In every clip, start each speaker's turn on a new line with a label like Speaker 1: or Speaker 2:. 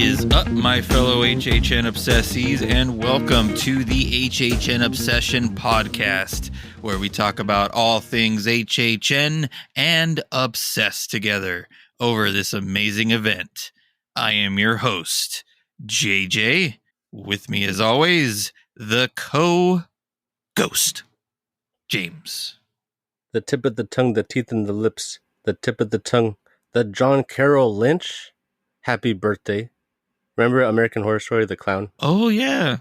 Speaker 1: is up, my fellow HHN obsessies, and welcome to the HHN Obsession Podcast, where we talk about all things HHN and obsess together over this amazing event. I am your host, JJ. With me, as always, the co-ghost, James.
Speaker 2: The tip of the tongue, the teeth and the lips, the tip of the tongue, the John Carroll Lynch. Happy birthday. Remember American Horror Story, the clown?
Speaker 1: Oh, yeah.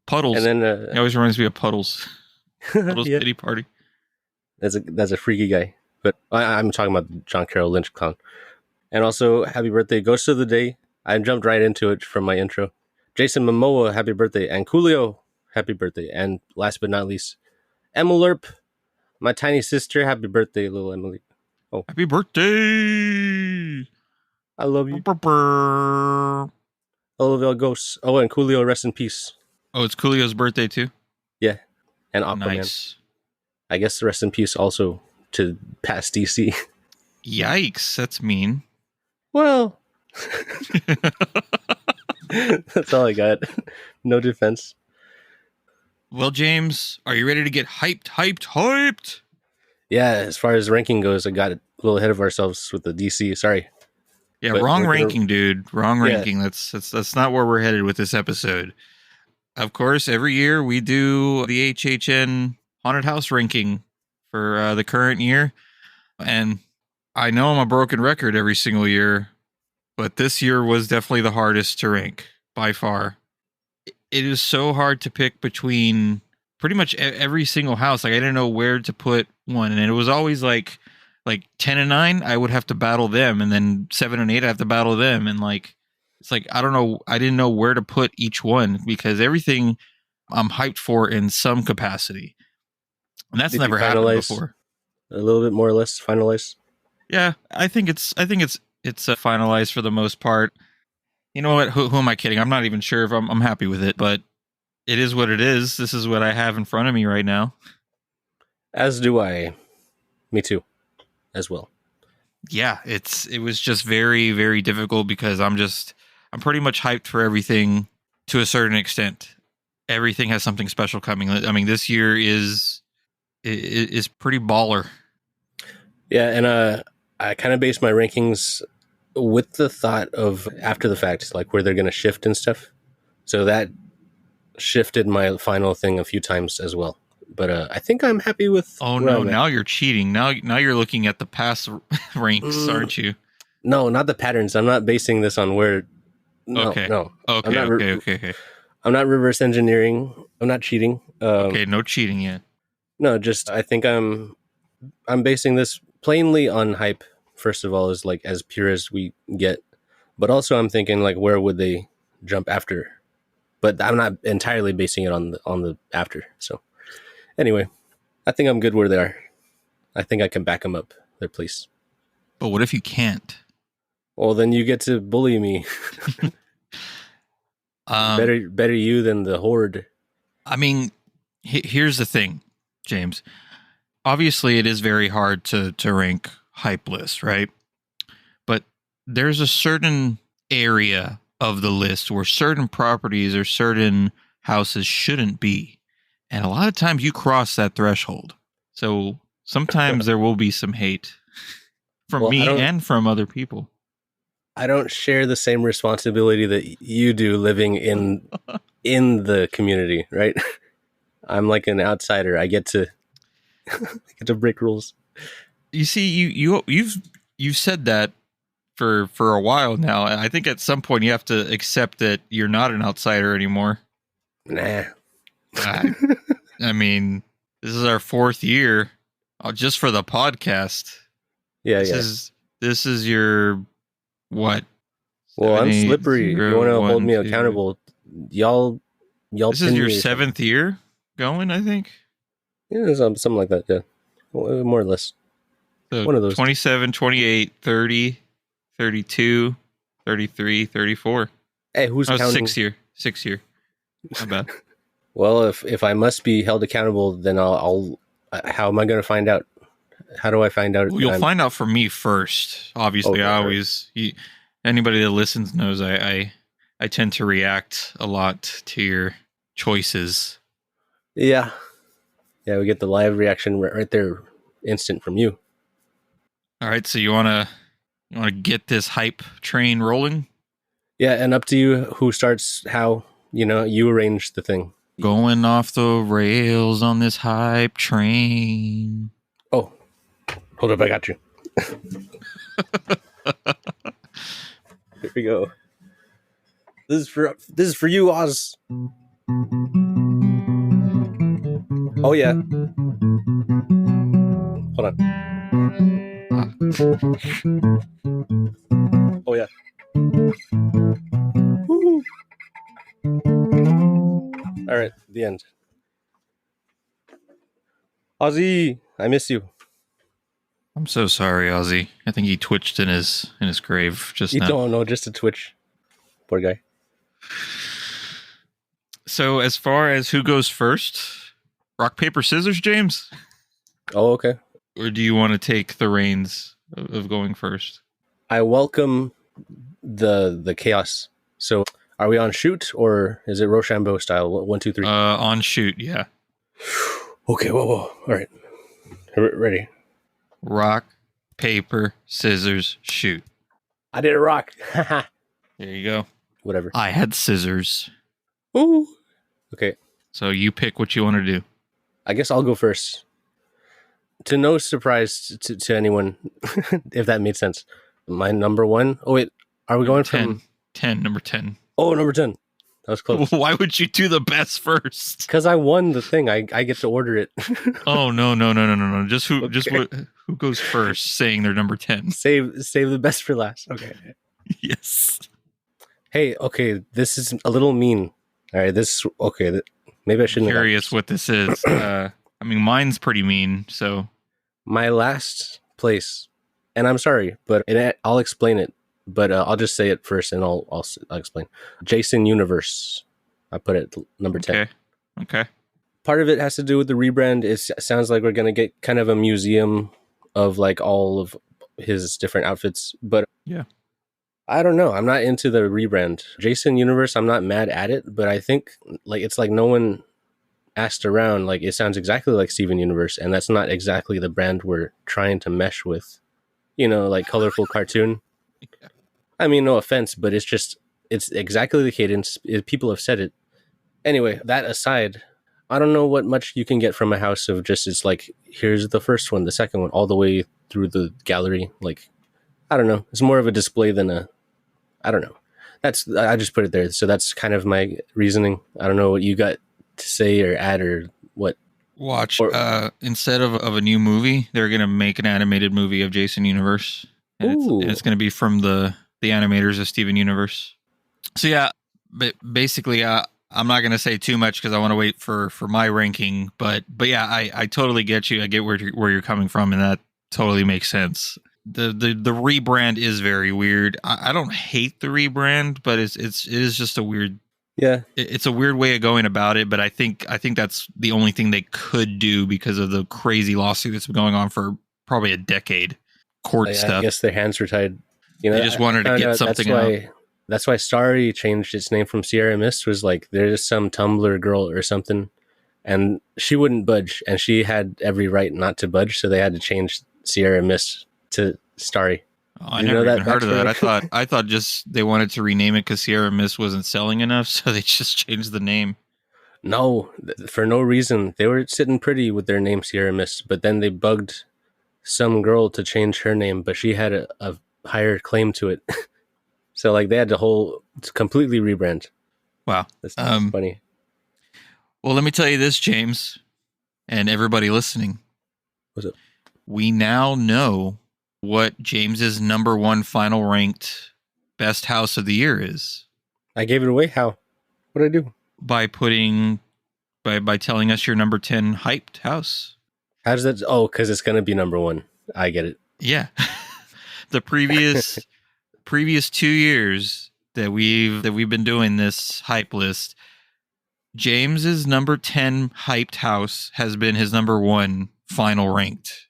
Speaker 1: Puddles.
Speaker 2: And then
Speaker 1: it always reminds me of Puddles. Puddles
Speaker 2: yeah.
Speaker 1: Pity Party.
Speaker 2: That's a freaky guy. But I'm talking about the John Carroll Lynch clown. And also, happy birthday, Ghost of the Day. I jumped right into it from my intro. Jason Momoa, happy birthday. And Coolio, happy birthday. And last but not least, Emmelerp, my tiny sister, happy birthday, little Emily.
Speaker 1: Oh, happy birthday!
Speaker 2: I love you. I love y'all ghosts. Oh, and Coolio, rest in peace.
Speaker 1: Oh, it's Coolio's birthday too?
Speaker 2: Yeah. And Aquaman.
Speaker 1: Nice. I
Speaker 2: guess rest in peace also to past DC.
Speaker 1: Yikes, that's mean.
Speaker 2: Well, that's all I got. No defense.
Speaker 1: Well, James, are you ready to get hyped?
Speaker 2: Yeah, as far as ranking goes, I got a little ahead of ourselves with the DC. Sorry.
Speaker 1: Yeah, but wrong ranking, dude. Wrong ranking. That's not where we're headed with this episode. Of course, every year we do the HHN Haunted House ranking for the current year. And I know I'm a broken record every single year, but this year was definitely the hardest to rank by far. It is so hard to pick between pretty much every single house. Like, I didn't know where to put one. And it was always like 10 and 9, I would have to battle them. And then 7 and 8, I have to battle them. And it's like, I don't know. I didn't know where to put each one because everything I'm hyped for in some capacity. And that's never happened before.
Speaker 2: A little bit more or less finalized.
Speaker 1: Yeah, I think it's finalized for the most part. You know what? Who am I kidding? I'm not even sure if I'm happy with it, but it is what it is. This is what I have in front of me right now.
Speaker 2: As do I. Me too, as well.
Speaker 1: Yeah, it was just very, very difficult because I'm pretty much hyped for everything to a certain extent. Everything has something special coming. I mean, this year is pretty baller.
Speaker 2: Yeah, and I kind of based my rankings with the thought of after the fact, like where they're going to shift and stuff. So that shifted my final thing a few times as well. But I think I'm happy with.
Speaker 1: Oh no! Now you're cheating. Now you're looking at the past ranks, aren't you?
Speaker 2: No, not the patterns. I'm not basing this on where. No,
Speaker 1: okay.
Speaker 2: No.
Speaker 1: Okay. Okay.
Speaker 2: I'm not reverse engineering. I'm not cheating.
Speaker 1: Okay, no cheating yet.
Speaker 2: No, just I think I'm basing this plainly on hype. First of all, is like as pure as we get, but also I'm thinking like where would they jump after? But I'm not entirely basing it on the after. So anyway, I think I'm good where they are. I think I can back them up their place.
Speaker 1: But what if you can't?
Speaker 2: Well, then you get to bully me. Better you than the horde.
Speaker 1: I mean, here's the thing, James. Obviously, it is very hard to rank hype list, right? But there's a certain area of the list where certain properties or certain houses shouldn't be. And a lot of times you cross that threshold. So sometimes there will be some hate from me and from other people.
Speaker 2: I don't share the same responsibility that you do living in the community, right? I'm like an outsider. I get to break rules.
Speaker 1: You see, you've said that for a while now. I think at some point you have to accept that you're not an outsider anymore.
Speaker 2: Nah.
Speaker 1: I mean, this is our 4th year just for the podcast.
Speaker 2: Yeah,
Speaker 1: This is your what?
Speaker 2: Well, I'm slippery. You want to hold me accountable? Y'all.
Speaker 1: This is your 7th year going, I think.
Speaker 2: Yeah, something like that. Yeah, more or less.
Speaker 1: So
Speaker 2: one of those.
Speaker 1: 27, 28, 30, 32, 33, 34.
Speaker 2: Hey, who's counting?
Speaker 1: 6 year. Not bad.
Speaker 2: Well, if I must be held accountable, then I'll how am I going to find out? How do I find out?
Speaker 1: Well, you'll find out from me first. Obviously, anybody that listens knows I I tend to react a lot to your choices.
Speaker 2: Yeah. Yeah, we get the live reaction right there, instant from you.
Speaker 1: All right, so you wanna get this hype train rolling?
Speaker 2: Yeah, and up to you who starts how, you arrange the thing.
Speaker 1: Going off the rails on this hype train.
Speaker 2: Oh, hold up, I got you. Here we go. This is for you, Oz. Oh yeah. Hold on. Oh yeah. Woo. All right, the end. Ozzy, I miss you.
Speaker 1: I'm so sorry, Ozzy. I think he twitched in his grave just
Speaker 2: You
Speaker 1: now.
Speaker 2: don't know, just a Twitch. Poor guy.
Speaker 1: So as far as who goes first, rock, paper, scissors, James?
Speaker 2: Oh, okay.
Speaker 1: Or do you want to take the reins of going first?
Speaker 2: I welcome the chaos. So are we on shoot or is it Rochambeau style? 1, 2, 3.
Speaker 1: On shoot, yeah.
Speaker 2: Okay, whoa. All right. Ready.
Speaker 1: Rock, paper, scissors, shoot.
Speaker 2: I did a rock.
Speaker 1: There you go.
Speaker 2: Whatever.
Speaker 1: I had scissors.
Speaker 2: Ooh. Okay.
Speaker 1: So you pick what you want to do.
Speaker 2: I guess I'll go first. To no surprise to anyone, if that made sense. My number one. Oh, wait. Are we going
Speaker 1: 10.
Speaker 2: from
Speaker 1: 10, number 10.
Speaker 2: Oh, number 10. That was close.
Speaker 1: Why would you do the best first?
Speaker 2: Because I won the thing. I get to order it.
Speaker 1: Oh, no. Just who
Speaker 2: Okay.
Speaker 1: who goes first saying they're number 10?
Speaker 2: Save the best for last. Okay.
Speaker 1: Yes.
Speaker 2: Hey, okay. This is a little mean. All right. Okay. Maybe I shouldn't have.
Speaker 1: Curious what this is. I mean, mine's pretty mean, so.
Speaker 2: My last place, and I'm sorry, but I'll explain it. But I'll just say it first, and I'll explain. Jason Universe. I put it number 10.
Speaker 1: Okay.
Speaker 2: Part of it has to do with the rebrand. It sounds like we're gonna get kind of a museum of like all of his different outfits, but
Speaker 1: yeah,
Speaker 2: I don't know. I'm not into the rebrand. Jason Universe. I'm not mad at it, but I think like it's like no one asked around. Like it sounds exactly like Steven Universe, and that's not exactly the brand we're trying to mesh with. Like colorful cartoon.
Speaker 1: Yeah.
Speaker 2: I mean, no offense, but it's exactly the cadence. People have said it. Anyway, that aside, I don't know what much you can get from a house of just, it's like, here's the first one, the second one, all the way through the gallery. Like, I don't know. It's more of a display than I don't know. I just put it there. So that's kind of my reasoning. I don't know what you got to say or add or what.
Speaker 1: Watch, instead of a new movie, they're going to make an animated movie of Jason Universe. And it's going to be from the animators of Steven Universe. So yeah, but basically, I'm not going to say too much because I want to wait for my ranking. But yeah, I totally get you. I get where you're coming from, and that totally makes sense. The rebrand is very weird. I don't hate the rebrand, but it is just a weird.
Speaker 2: Yeah,
Speaker 1: it's a weird way of going about it. But I think that's the only thing they could do because of the crazy lawsuit that's been going on for probably a decade. Court stuff. I
Speaker 2: guess their hands were tied.
Speaker 1: They just wanted to get something out.
Speaker 2: That's why Starry changed its name from Sierra Mist. Was like there's some Tumblr girl or something, and she wouldn't budge, and she had every right not to budge, so they had to change Sierra Mist to Starry.
Speaker 1: Oh, I never even heard of that. I thought just they wanted to rename it because Sierra Mist wasn't selling enough, so they just changed the name.
Speaker 2: No, for no reason. They were sitting pretty with their name Sierra Mist, but then they bugged some girl to change her name, but she had a higher claim to it. So like they had to completely rebrand.
Speaker 1: Wow.
Speaker 2: That's funny.
Speaker 1: Well, let me tell you this, James, and everybody listening.
Speaker 2: What's up?
Speaker 1: We now know what James's number one final ranked best house of the year is.
Speaker 2: I gave it away. How? What did I do?
Speaker 1: By telling us your number 10 hyped house.
Speaker 2: How does that? Oh, because it's going to be number one. I get it.
Speaker 1: Yeah. The previous 2 years that we've been doing this hype list, James's number 10 hyped house has been his number one final ranked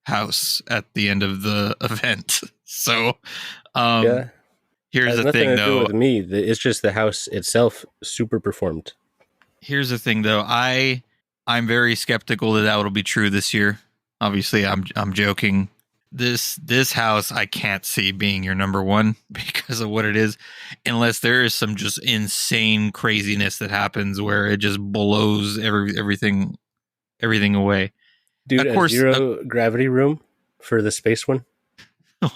Speaker 1: house at the end of the event. So,
Speaker 2: yeah. It
Speaker 1: Here's
Speaker 2: has
Speaker 1: the
Speaker 2: nothing
Speaker 1: thing,
Speaker 2: to do
Speaker 1: though.
Speaker 2: with me. It's just the house itself super performed.
Speaker 1: Here's the thing, though. I'm very skeptical that will be true this year. Obviously, I'm joking. This house I can't see being your number one because of what it is, unless there is some just insane craziness that happens where it just blows everything away.
Speaker 2: Dude,
Speaker 1: Of
Speaker 2: a
Speaker 1: course,
Speaker 2: zero gravity room for the space one.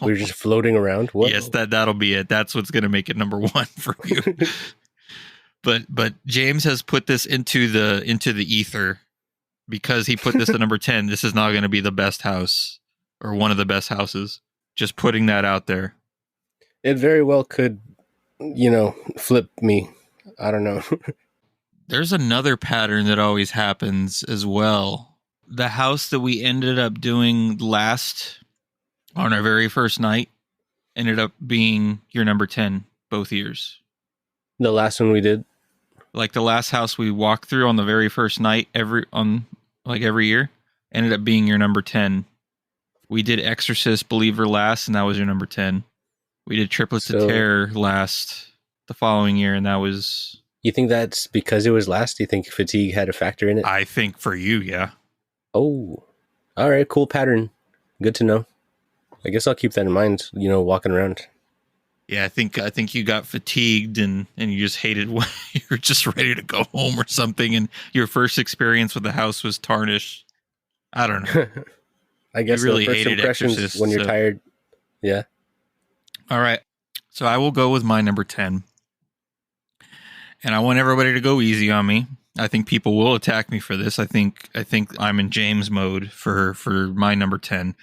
Speaker 2: We're just floating around. What?
Speaker 1: yes, that'll be it. That's what's gonna make it number one for you. But James has put this into the ether because he put this at number 10. This is not going to be the best house or one of the best houses. Just putting that out there.
Speaker 2: It very well could, flip me. I don't know.
Speaker 1: There's another pattern that always happens as well. The house that we ended up doing last on our very first night ended up being your number 10 both years.
Speaker 2: The last one we did?
Speaker 1: Like the last house we walked through on the very first night every year ended up being your number 10. We did Exorcist Believer last, and that was your number 10. We did Triplets of Terror last the following year, and that was...
Speaker 2: You think that's because it was last? Do you think fatigue had a factor in it?
Speaker 1: I think for you, yeah.
Speaker 2: Oh, all right. Cool pattern. Good to know. I guess I'll keep that in mind, walking around.
Speaker 1: Yeah, I think you got fatigued and you just hated when you were just ready to go home or something, and your first experience with the house was tarnished. I don't know.
Speaker 2: I guess you really hated Exorcist when you're tired. Yeah.
Speaker 1: All right. So I will go with my number 10. And I want everybody to go easy on me. I think people will attack me for this. I think I'm in James mode for my number 10.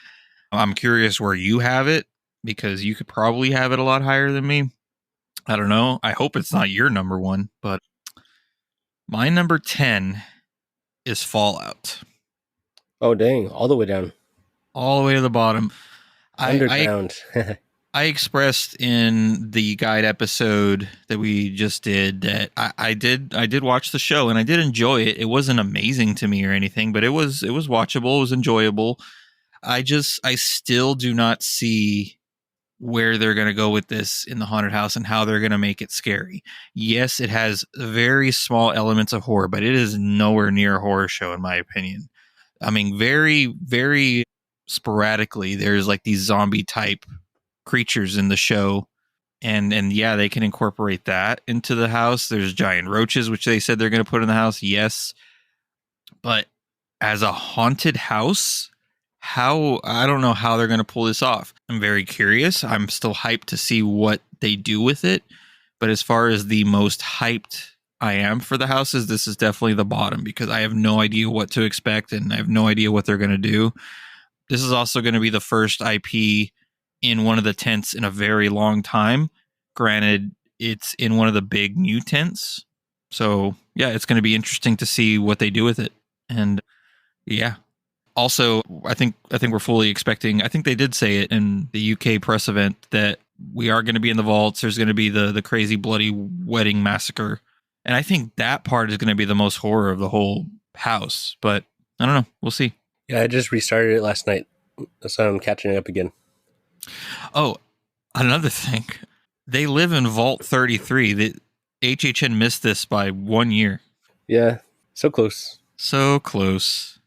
Speaker 1: I'm curious where you have it, because you could probably have it a lot higher than me. I don't know. I hope it's not your number one, but my number 10 is Fallout.
Speaker 2: Oh, dang. All the way down.
Speaker 1: All the way to the bottom.
Speaker 2: Underground.
Speaker 1: I expressed in the guide episode that we just did that I did watch the show and I did enjoy it. It wasn't amazing to me or anything, but it was watchable. It was enjoyable. I still do not see where they're going to go with this in the haunted house and how they're going to make it scary. Yes, it has very small elements of horror, but it is nowhere near a horror show in my opinion. I mean, very, very sporadically, there's like these zombie type creatures in the show. And yeah, they can incorporate that into the house. There's giant roaches, which they said they're going to put in the house. Yes. But as a haunted house, I don't know how they're going to pull this off. I'm very curious. I'm still hyped to see what they do with it. But as far as the most hyped I am for the houses, this is definitely the bottom because I have no idea what to expect and I have no idea what they're going to do. This is also going to be the first IP in one of the tents in a very long time. Granted, it's in one of the big new tents. So yeah, it's going to be interesting to see what they do with it. And yeah. Also, I think we're fully expecting, I think they did say it in the UK press event that we are going to be in the vaults. There's going to be the crazy bloody wedding massacre. And I think that part is going to be the most horror of the whole house. But I don't know. We'll see.
Speaker 2: Yeah, I just restarted it last night. So I'm catching up again.
Speaker 1: Oh, another thing. They live in Vault 33. The HHN missed this by 1 year.
Speaker 2: Yeah, so close.
Speaker 1: So close.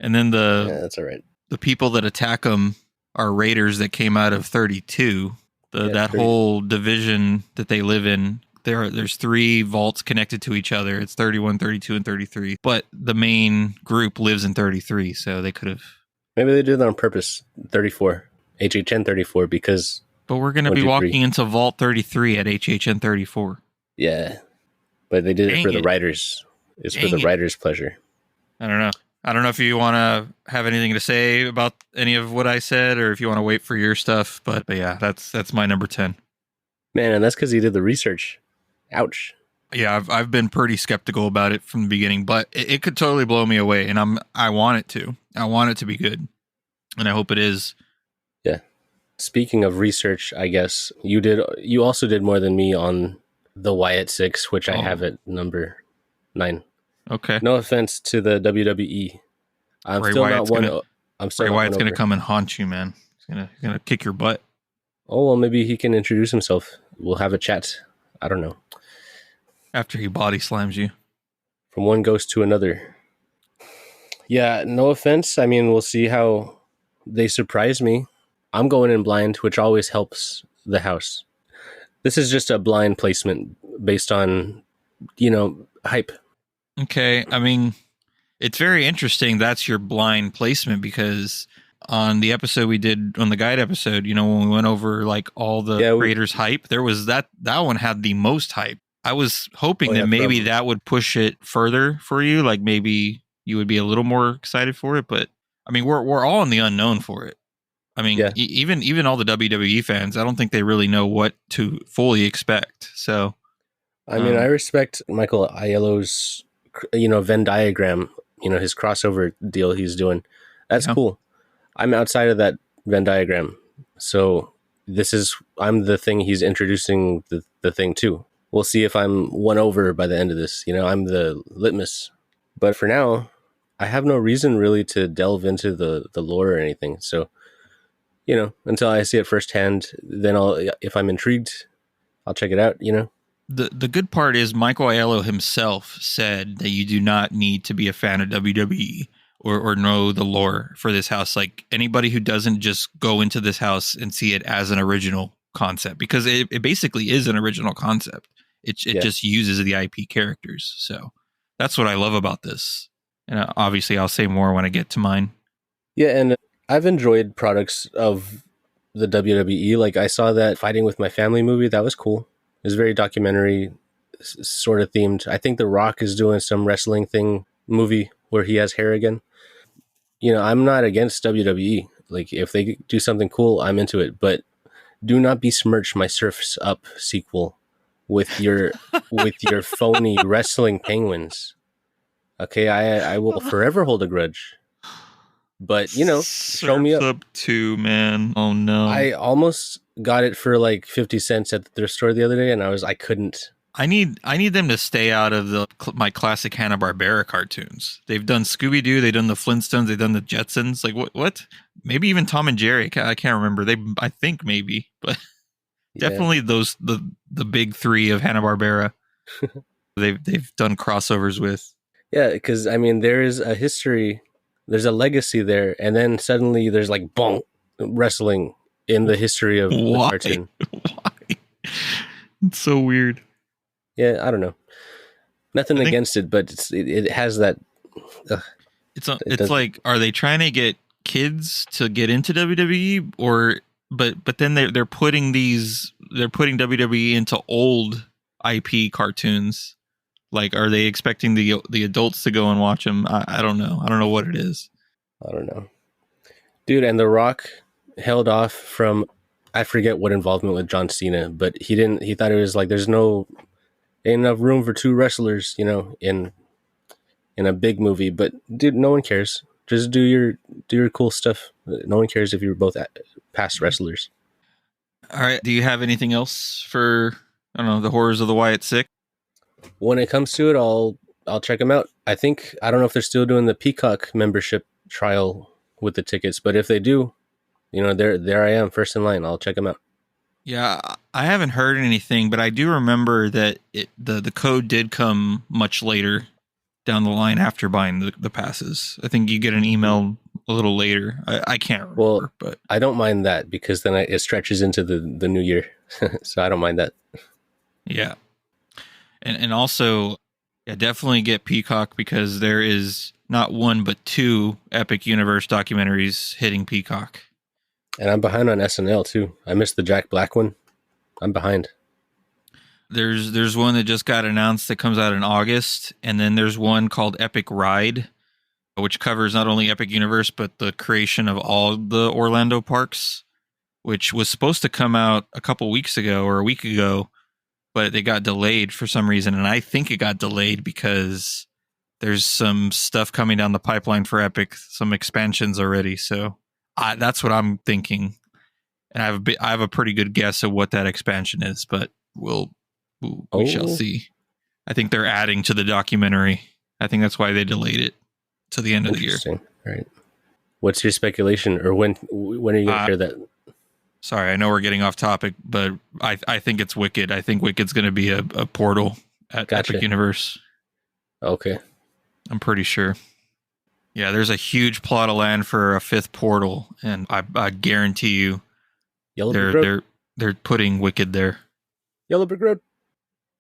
Speaker 1: And then
Speaker 2: that's all right.
Speaker 1: The people that attack them are raiders that came out of 32. That 30. Whole division that they live in, there's 3 vaults connected to each other. It's 31, 32, and 33. But the main group lives in 33, so they could have...
Speaker 2: Maybe they did that on purpose. 34. HHN34, because...
Speaker 1: But we're going to be walking into Vault 33 at HHN34.
Speaker 2: Yeah. But they did it for the writers. It's for the writers' pleasure.
Speaker 1: I don't know. I don't know if you want to have anything to say about any of what I said or if you want to wait for your stuff. But yeah, that's my number 10.
Speaker 2: Man, and that's because he did the research. Ouch.
Speaker 1: Yeah, I've been pretty skeptical about it from the beginning, but it could totally blow me away. And I want it to. I want it to be good. And I hope it is.
Speaker 2: Yeah. Speaking of research, I guess you also did more than me on the Wyatt 6, which I have at number 9.
Speaker 1: Okay.
Speaker 2: No offense to the WWE. I'm
Speaker 1: Bray
Speaker 2: still
Speaker 1: Wyatt's
Speaker 2: not one.
Speaker 1: Gonna,
Speaker 2: I'm still
Speaker 1: Bray Wyatt's going to come and haunt you, man. He's gonna kick your butt.
Speaker 2: Oh well, maybe he can introduce himself we'll have a chat. I don't know.
Speaker 1: After he body slams you.
Speaker 2: From one ghost to another. Yeah, no offense. I mean, we'll see how they surprise me. I'm going in blind, which always helps the house. This is just a blind placement based on, hype.
Speaker 1: Okay, I mean, it's very interesting that's your blind placement, because on the episode we did, on the guide episode, when we went over like all the creators' hype, there was that one had the most hype. I was hoping that maybe that would push it further for you, like maybe you would be a little more excited for it, but I mean, we're all in the unknown for it. I mean, even all the WWE fans, I don't think they really know what to fully expect. So,
Speaker 2: I mean, I respect Michael Aiello's, Venn diagram, his crossover deal he's doing. That's cool. I'm outside of that Venn diagram. So I'm the thing he's introducing the thing to. We'll see if I'm won over by the end of this. I'm the litmus. But for now, I have no reason really to delve into the lore or anything. So, until I see it firsthand, then if I'm intrigued, I'll check it out,
Speaker 1: The good part is Michael Aiello himself said that you do not need to be a fan of WWE or know the lore for this house. Like, anybody who doesn't just go into this house and see it as an original concept, because it basically is an original concept. It just uses the IP characters. So that's what I love about this. And obviously I'll say more when I get to mine.
Speaker 2: Yeah, and I've enjoyed products of the WWE. Like, I saw that Fighting with My Family movie. That was cool. It was very documentary sort of themed. I think The Rock is doing some wrestling thing movie where he has hair again. I'm not against WWE. Like, if they do something cool, I'm into it. But do not besmirch my Surf's Up sequel with your phony wrestling penguins. Okay, I will forever hold a grudge. But, show me up.
Speaker 1: Up 2, man. Oh, no.
Speaker 2: I almost got it for like 50 cents at the thrift store the other day, and I couldn't.
Speaker 1: I need them to stay out of my classic Hanna-Barbera cartoons. They've done Scooby-Doo, they've done the Flintstones, they've done the Jetsons. Like, what? Maybe even Tom and Jerry. I can't remember. I think maybe, but definitely the big three of Hanna-Barbera. they've done crossovers with.
Speaker 2: Yeah, because I mean, there is a history. There's a legacy there, and then suddenly there's like bonk wrestling in the history of the cartoon.
Speaker 1: Why? It's so weird.
Speaker 2: Yeah, I don't know. Nothing against it, but it has that.
Speaker 1: It's like, are they trying to get kids to get into WWE, or but then they're putting WWE into old IP cartoons? Like, are they expecting the adults to go and watch them? I don't know. I don't know what it is.
Speaker 2: I don't know. Dude, and The Rock held off from, I forget what involvement with John Cena, but he thought it was like, there's ain't enough room for two wrestlers, in a big movie. But dude, no one cares. Just do your cool stuff. No one cares if you're both past wrestlers.
Speaker 1: All right. Do you have anything else for, I don't know, the horrors of the Wyatt Sick?
Speaker 2: When it comes to it, I'll check them out. I don't know if they're still doing the Peacock membership trial with the tickets, but if they do, there I am, first in line. I'll check them out.
Speaker 1: Yeah, I haven't heard anything, but I do remember that the code did come much later down the line after buying the passes. I think you get an email a little later. I can't remember, but
Speaker 2: I don't mind that, because then it stretches into the new year, so I don't mind that.
Speaker 1: Yeah. And also, definitely get Peacock, because there is not one but 2 Epic Universe documentaries hitting Peacock.
Speaker 2: And I'm behind on SNL too. I missed the Jack Black one. I'm behind.
Speaker 1: There's one that just got announced that comes out in August, and then there's one called Epic Ride, which covers not only Epic Universe but the creation of all the Orlando parks, which was supposed to come out a couple weeks ago or a week ago, but they got delayed for some reason. And I think it got delayed because there's some stuff coming down the pipeline for Epic, some expansions already. So that's what I'm thinking. And I have a pretty good guess of what that expansion is, but we shall see. I think they're adding to the documentary. I think that's why they delayed it to the end of the year.
Speaker 2: Right. What's your speculation, or when are you going to share that?
Speaker 1: Sorry, I know we're getting off topic, but I think it's Wicked. I think Wicked's going to be a portal at
Speaker 2: Gotcha.
Speaker 1: Epic Universe.
Speaker 2: Okay.
Speaker 1: I'm pretty sure. Yeah, there's a huge plot of land for a fifth portal, and I guarantee you
Speaker 2: Yellow Brick Road.
Speaker 1: they're putting Wicked there.
Speaker 2: Yellow Brick Road.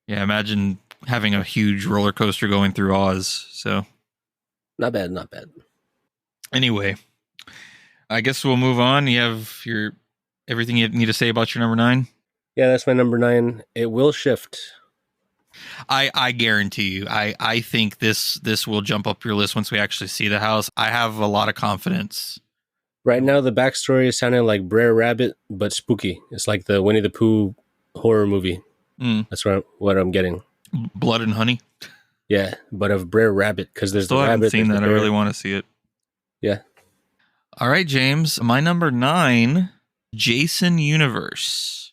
Speaker 1: Yeah, imagine having a huge roller coaster going through Oz. So
Speaker 2: not bad.
Speaker 1: Anyway, I guess we'll move on. You have your everything you need to say about your number 9?
Speaker 2: Yeah, that's my number 9. It will shift.
Speaker 1: I guarantee you. I think this will jump up your list once we actually see the house. I have a lot of confidence.
Speaker 2: Right now, the backstory is sounding like Brer Rabbit, but spooky. It's like the Winnie the Pooh horror movie. That's what I'm getting.
Speaker 1: Blood and Honey.
Speaker 2: Yeah, but of Brer Rabbit, because there's
Speaker 1: Still
Speaker 2: the
Speaker 1: haven't
Speaker 2: rabbit.
Speaker 1: Seen that. I really want to see it.
Speaker 2: Yeah.
Speaker 1: All right, James. My number 9, Jason Universe.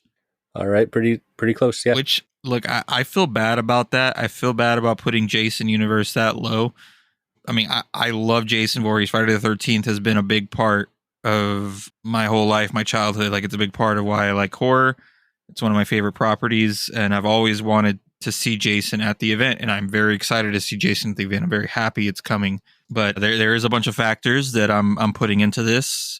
Speaker 2: All right, pretty close. Yeah.
Speaker 1: Which, look, I feel bad about that. I feel bad about putting Jason Universe that low. I mean, I love Jason Voorhees. Friday the 13th has been a big part of my whole life, my childhood. Like, it's a big part of why I like horror. It's one of my favorite properties, and I've always wanted to see Jason at the event, and I'm very excited to see Jason at the event. I'm very happy it's coming, but there is a bunch of factors that I'm putting into this.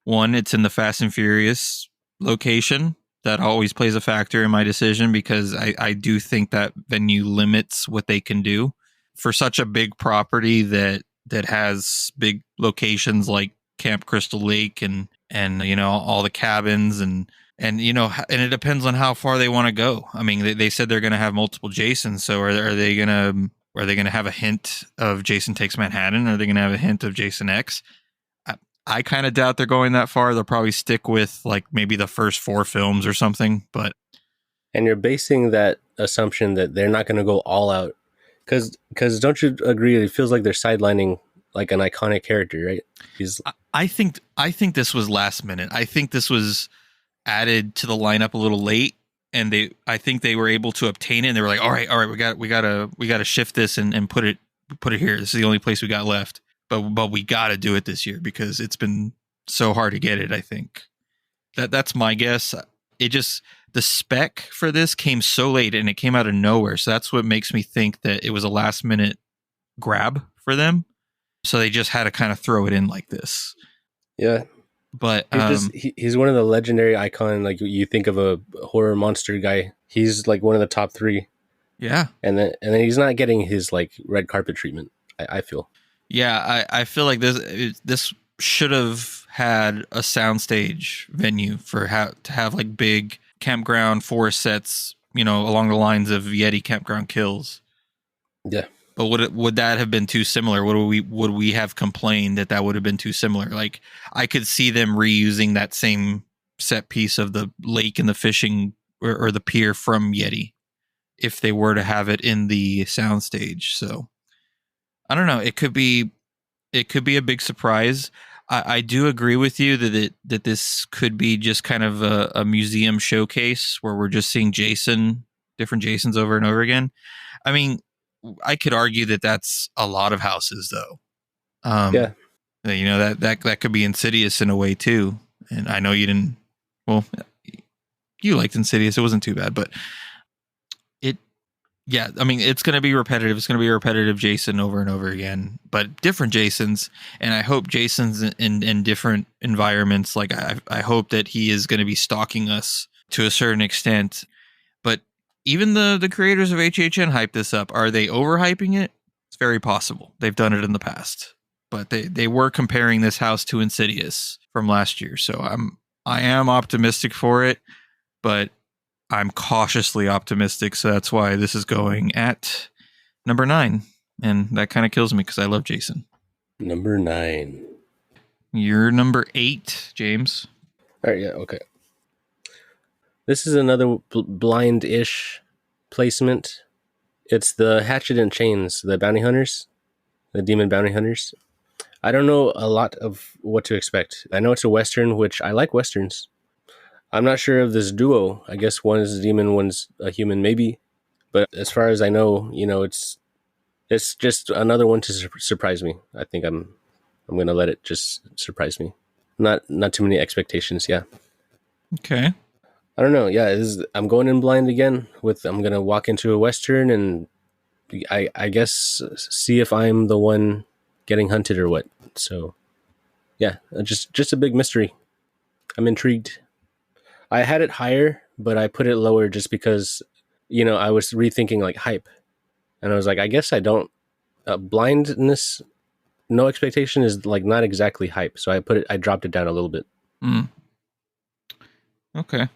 Speaker 1: One, it's in the Fast and Furious location. That always plays a factor in my decision because I do think that venue limits what they can do for such a big property that has big locations like Camp Crystal Lake and you know, all the cabins and you know, and it depends on how far they want to go. I mean, they said they're going to have multiple Jasons, so are they going to have a hint of Jason Takes Manhattan? Are they going to have a hint of Jason X? I kind of doubt they're going that far. They'll probably stick with like maybe the first 4 films or something. But
Speaker 2: and you're basing that assumption that they're not going to go all out because don't you agree? It feels like they're sidelining like an iconic character, right?
Speaker 1: I think this was last minute. I think this was added to the lineup a little late, and I think they were able to obtain it. And they were like, all right, we got to shift this and put it here. This is the only place we got left. But we got to do it this year because it's been so hard to get it. I think that's my guess. The spec for this came so late and it came out of nowhere. So that's what makes me think that it was a last minute grab for them. So they just had to kind of throw it in like this.
Speaker 2: Yeah.
Speaker 1: But
Speaker 2: he's one of the legendary icon. Like you think of a horror monster guy, he's like one of the top 3.
Speaker 1: Yeah.
Speaker 2: And then he's not getting his like red carpet treatment. I feel.
Speaker 1: Yeah, I feel like this should have had a soundstage venue for to have like big campground forest sets, you know, along the lines of Yeti Campground Kills.
Speaker 2: Yeah.
Speaker 1: But would that have been too similar? Would we have complained that would have been too similar? Like I could see them reusing that same set piece of the lake and the fishing or the pier from Yeti if they were to have it in the soundstage. So I don't know. It could be a big surprise. I do agree with you that this could be just kind of a museum showcase where we're just seeing different Jasons over and over again. I mean, I could argue that that's a lot of houses, though.
Speaker 2: Yeah,
Speaker 1: you know that could be Insidious in a way too. And I know you didn't. Well, you liked Insidious; it wasn't too bad, but yeah, I mean, it's going to be repetitive. It's going to be a repetitive Jason over and over again, but different Jasons. And I hope Jason's in different environments. Like I hope that he is going to be stalking us to a certain extent. But even the creators of HHN hype this up. Are they overhyping it? It's very possible. They've done it in the past. But they were comparing this house to Insidious from last year. So I am optimistic for it, but I'm cautiously optimistic, so that's why this is going at number 9. And that kind of kills me because I love Jason.
Speaker 2: Number 9.
Speaker 1: You're number 8, James.
Speaker 2: All right, yeah, okay. This is another blind-ish placement. It's the Hatchet and Chains, the bounty hunters, the demon bounty hunters. I don't know a lot of what to expect. I know it's a Western, which I like Westerns. I'm not sure of this duo. I guess one is a demon, one's a human, maybe. But as far as I know, you know, it's just another one to surprise me. I think I'm gonna let it just surprise me. Not too many expectations. Yeah.
Speaker 1: Okay.
Speaker 2: I don't know. Yeah, I'm going in blind again. I'm gonna walk into a western and I guess see if I'm the one getting hunted or what. So yeah, just a big mystery. I'm intrigued. I had it higher, but I put it lower just because I was rethinking like hype, and I was like, I guess I don't blindness. No expectation is like not exactly hype, so I dropped it down a little bit.
Speaker 1: Mm. Okay.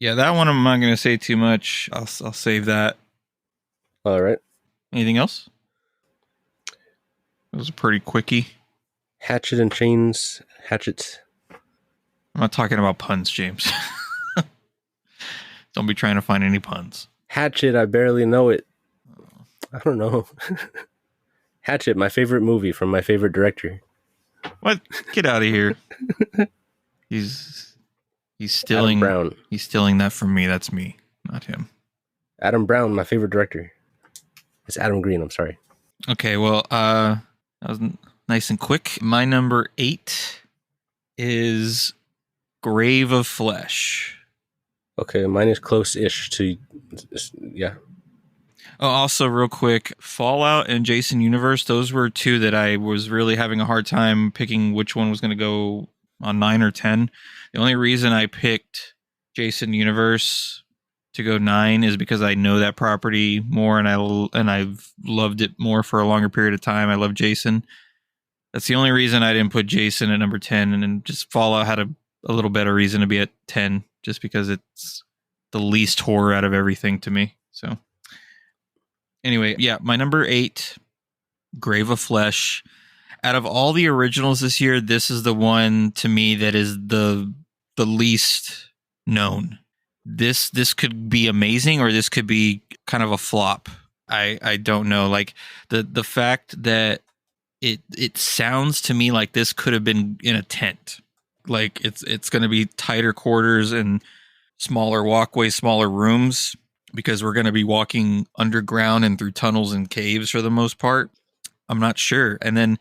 Speaker 1: Yeah, that one I'm not going to say too much. I'll save that.
Speaker 2: All right.
Speaker 1: Anything else? It was a pretty quickie.
Speaker 2: Hatchet and chains. Hatchet.
Speaker 1: I'm not talking about puns, James. Don't be trying to find any puns.
Speaker 2: Hatchet. I barely know it. I don't know. Hatchet, my favorite movie from my favorite director.
Speaker 1: What? Get out of here. He's stealing
Speaker 2: Adam Brown.
Speaker 1: He's stealing that from me. That's me, not him.
Speaker 2: Adam Brown, my favorite director. It's Adam Green. I'm sorry.
Speaker 1: Okay, well, that was nice and quick. My number 8 is Grave of Flesh.
Speaker 2: Okay, mine is close-ish to, yeah.
Speaker 1: Oh, also, real quick, Fallout and Jason Universe, those were two that I was really having a hard time picking which one was going to go on 9 or 10. The only reason I picked Jason Universe to go 9 is because I know that property more and I've loved it more for a longer period of time. I love Jason. That's the only reason I didn't put Jason at number 10, and then just Fallout had a little better reason to be at 10, just because it's the least horror out of everything to me. So anyway, yeah, my number 8, Grave of Flesh. Out of all the originals this year, this is the one to me that is the least known. This could be amazing, or this could be kind of a flop. I don't know. Like the fact that it sounds to me like this could have been in a tent. Like it's going to be tighter quarters and smaller walkways, smaller rooms, because we're going to be walking underground and through tunnels and caves for the most part. I'm not sure. And then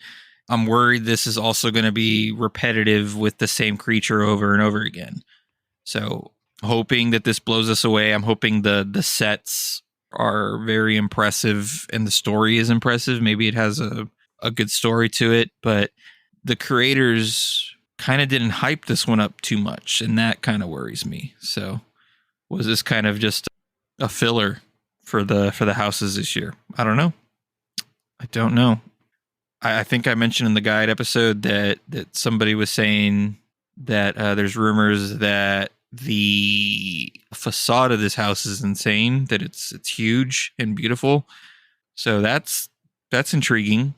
Speaker 1: I'm worried this is also going to be repetitive with the same creature over and over again. So hoping that this blows us away. I'm hoping the sets are very impressive and the story is impressive. Maybe it has a good story to it, but the creators kind of didn't hype this one up too much, and that kind of worries me. So was this kind of just a filler for the houses this year? I don't know. I think I mentioned in the guide episode that somebody was saying that there's rumors that the facade of this house is insane, that it's huge and beautiful. So that's intriguing.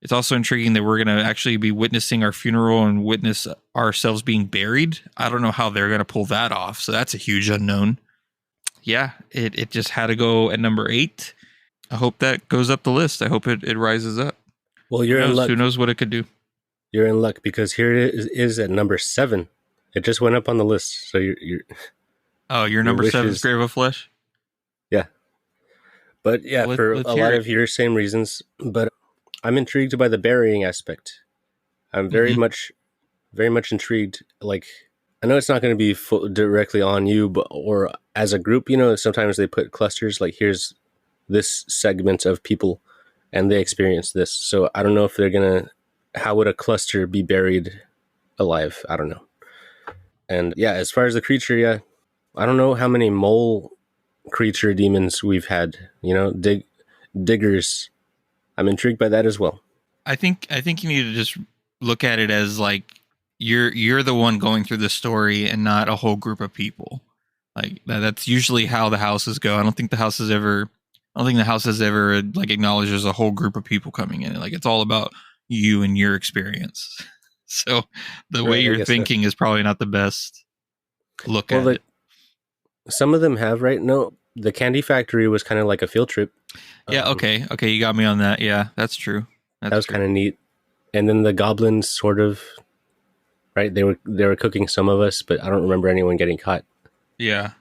Speaker 1: It's also intriguing that we're going to actually be witnessing our funeral and witness ourselves being buried. I don't know how they're going to pull that off. So that's a huge unknown. Yeah, it just had to go at number 8. I hope that goes up the list. I hope it rises up.
Speaker 2: Well, you're in luck.
Speaker 1: Who knows what it could do?
Speaker 2: You're in luck because here it is at number 7. It just went up on the list. So you're
Speaker 1: Oh, your number 7 is Grave of Flesh?
Speaker 2: Yeah. But yeah, for a lot of your same reasons. But I'm intrigued by the burying aspect. I'm very much intrigued. Like, I know it's not going to be directly on you, or as a group. Sometimes they put clusters. Like, here's this segment of people, and they experience this. So I don't know if they're gonna. How would a cluster be buried alive? I don't know. And yeah, as far as the creature, yeah, I don't know how many mole creature demons we've had. Diggers. I'm intrigued by that as well.
Speaker 1: I think you need to just look at it as like you're the one going through the story and not a whole group of people. Like that's usually how the houses go. I don't think the house has ever like acknowledged there's a whole group of people coming in. Like it's all about you and your experience. So the way you're thinking is probably not the best look at it.
Speaker 2: Some of them have, right? No, the Candy Factory was kind of like a field trip.
Speaker 1: Yeah, okay, you got me on that. Yeah, that's true.
Speaker 2: That was kind of neat. And then the goblins, sort of, right? They were cooking some of us, but I don't remember anyone getting caught.
Speaker 1: Yeah,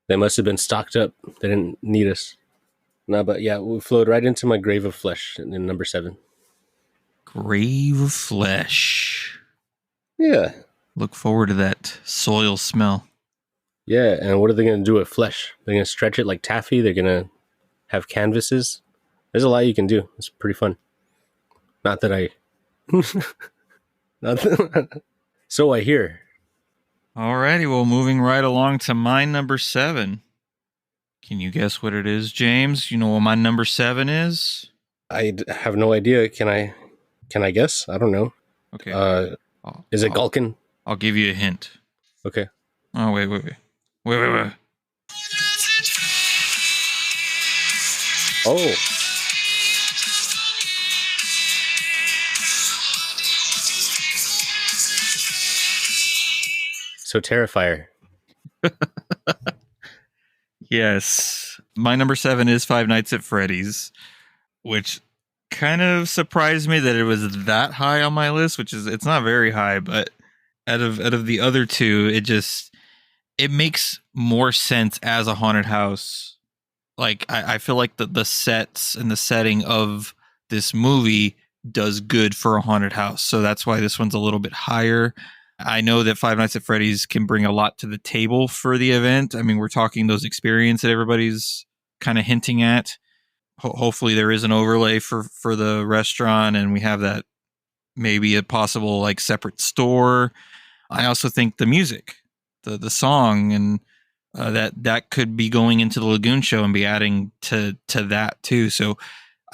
Speaker 2: they must have been stocked up. They didn't need us. No, but yeah, we flowed right into my Grave of Flesh in number 7.
Speaker 1: Grave of Flesh.
Speaker 2: Yeah.
Speaker 1: Look forward to that soil smell.
Speaker 2: Yeah, and what are they going to do with flesh? They're going to stretch it like taffy. They're going to have canvases. There's a lot you can do. It's pretty fun. Not that I... So I hear.
Speaker 1: Alrighty, well, moving right along to my number 7. Can you guess what it is, James? You know what my number 7 is?
Speaker 2: I have no idea. Can I guess? I don't know.
Speaker 1: Okay.
Speaker 2: Is it Gulkin?
Speaker 1: I'll give you a hint.
Speaker 2: Okay.
Speaker 1: Oh, wait.
Speaker 2: Oh. So Terrifier.
Speaker 1: Yes. My number 7 is Five Nights at Freddy's, which kind of surprised me that it was that high on my list, it's not very high, but out of the other two, it makes more sense as a haunted house. Like, I feel like the sets and the setting of this movie does good for a haunted house. So that's why this one's a little bit higher. I know that Five Nights at Freddy's can bring a lot to the table for the event. I mean, we're talking those experiences that everybody's kind of hinting at. Hopefully there is an overlay for the restaurant, and we have that maybe a possible like separate store. I also think the music, the song, and that could be going into the Lagoon Show and be adding to that too. So